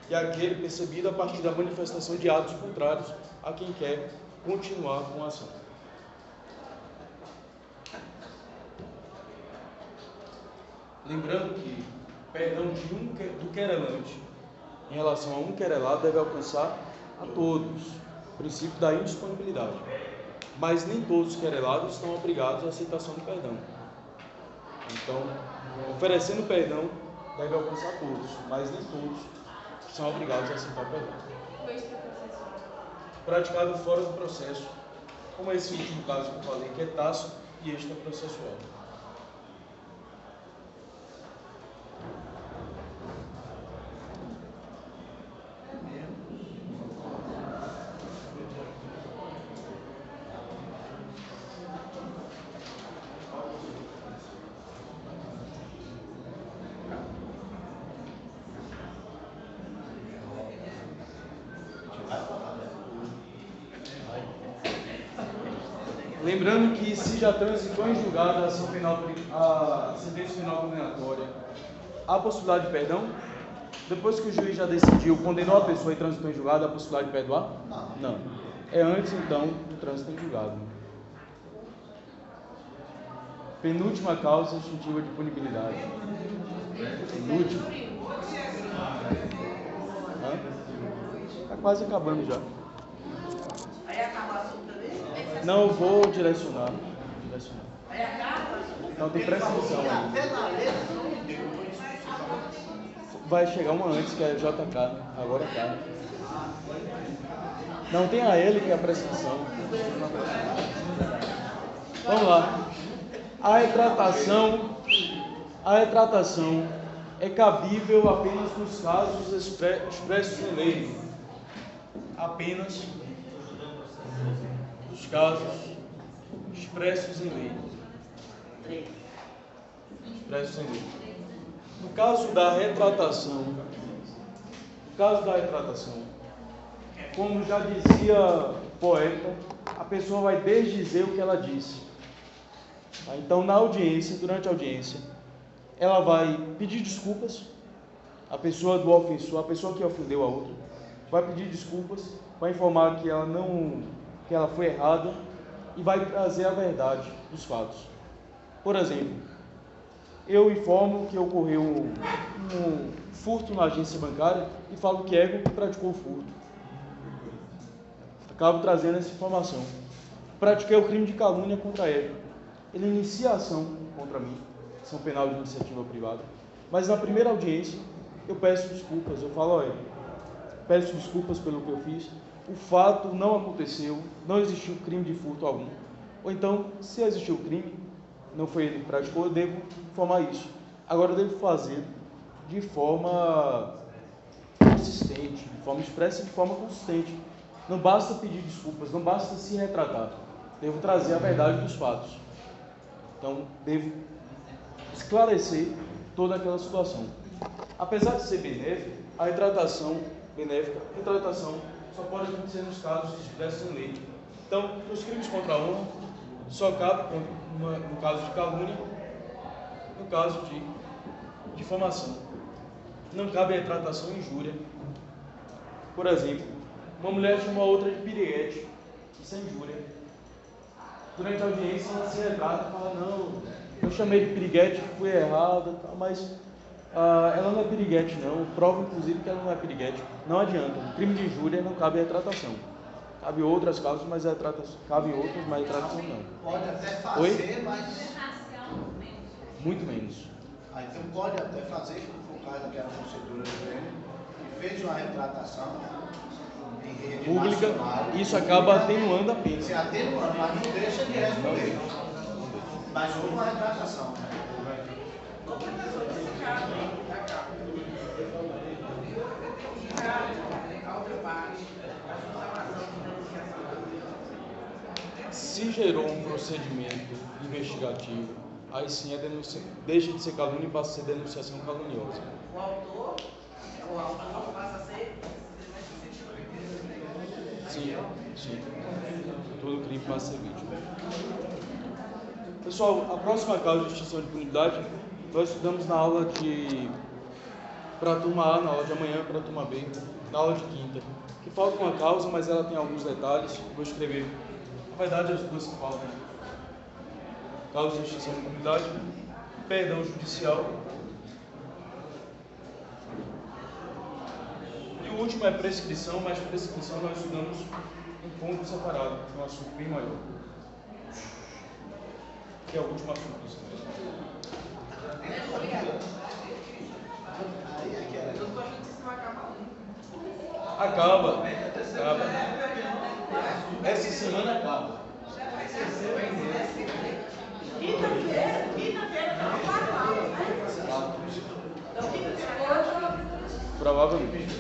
E aquele percebido a partir da manifestação de atos contrários a quem quer continuar com a ação. Lembrando que perdão do querelante em relação a um querelado deve alcançar a todos, o princípio da indisponibilidade. Mas nem todos os querelados estão obrigados à aceitação do perdão. Então, oferecendo perdão deve alcançar todos, mas nem todos são obrigados a aceitar o perdão. Praticado fora do processo, como esse último caso que eu falei, que é tácito e extraprocessual. Lembrando que se já transitou em julgado a sentença penal condenatória, há possibilidade de perdão? Depois que o juiz já decidiu, condenou a pessoa e transitou em julgado, há possibilidade de perdoar? Não. É antes, então, do trânsito em julgado. Penúltima causa extintiva de punibilidade. Penúltima. Está quase acabando já. Aí acaba o assunto também? Não, eu vou direcionar. Aí acaba? Então tem prescrição aí. Até na letra, Vai chegar uma antes, que é JK, né? Agora é K. Não, tem a L, que é a prescrição. Vamos lá. A retratação é cabível apenas nos casos expressos em lei. Apenas nos casos expressos em lei. Expressos em lei. No caso da retratação, como já dizia o poeta, a pessoa vai desdizer o que ela disse. Então, durante a audiência, ela vai pedir desculpas, a pessoa do ofensor, a pessoa que ofendeu a outra, vai pedir desculpas, vai informar que ela foi errada e vai trazer a verdade dos fatos. Por exemplo, eu informo que ocorreu um furto na agência bancária e falo que Ego praticou o furto. Acabo trazendo essa informação. Pratiquei o crime de calúnia contra Ego. Ele inicia a ação contra mim, ação penal de iniciativa privada. Mas na primeira audiência, eu peço desculpas. Eu falo, olha, peço desculpas pelo que eu fiz. O fato não aconteceu, não existiu crime de furto algum. Ou então, se existiu crime, não foi ele que praticou, eu devo informar isso. Agora eu devo fazer de forma consistente, de forma expressa e de forma consistente. Não basta pedir desculpas, não basta se retratar. Devo trazer a verdade dos fatos. Então, devo esclarecer toda aquela situação. Apesar de ser benéfica, a retratação só pode acontecer nos casos que estivessem em lei. Então, os crimes contra a honra só cabem no caso de calúnia, no caso de difamação. Não cabe a retratação e injúria. Por exemplo, uma mulher chama a outra de piriguete. Isso é injúria. Durante a audiência, ela se retrata e fala, não, eu chamei de piriguete, fui errada, mas ela não é piriguete não, prova inclusive que ela não é piriguete. Não adianta, o crime de injúria não cabe a retratação. Cabe outras causas, mas a retratação, cabe outras, mas a retratação não. Pode até fazer, Oi? mas... Muito menos. Então pode até fazer, como foi o caso daquela concedora do prêmio, que fez uma retratação em rede Pública, nacional, isso acaba atenuando a pena. se atenuando, mas não deixa de responder. Mas houve uma retratação. Se gerou um procedimento investigativo, aí sim deixa de ser calúnia e passa a ser denunciação caluniosa. O autor passa a ser... Sim. Todo crime passa a ser vítima. Pessoal, a próxima causa de extinção de impunidade nós estudamos na aula para a turma A, na aula de amanhã, para a turma B, na aula de quinta. Que falta uma causa, mas ela tem alguns detalhes, vou escrever. Na verdade, as duas que faltam. Causa de extinção de impunidade, perdão judicial. E o último é prescrição, mas prescrição nós estudamos em ponto separado, que é um assunto bem maior. Que é o último assunto disso. Acaba. Essa semana acaba. Quinta-feira, não, 4 aulas, né? Então, quinta-feira. Provavelmente.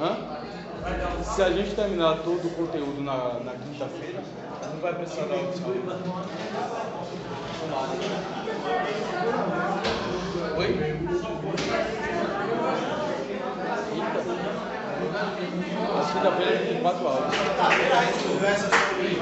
Hã? Se a gente terminar todo o conteúdo na quinta-feira, não vai precisar dar opção. Oi? Quinta-feira tem 4 aulas. Tá, aí conversa sobre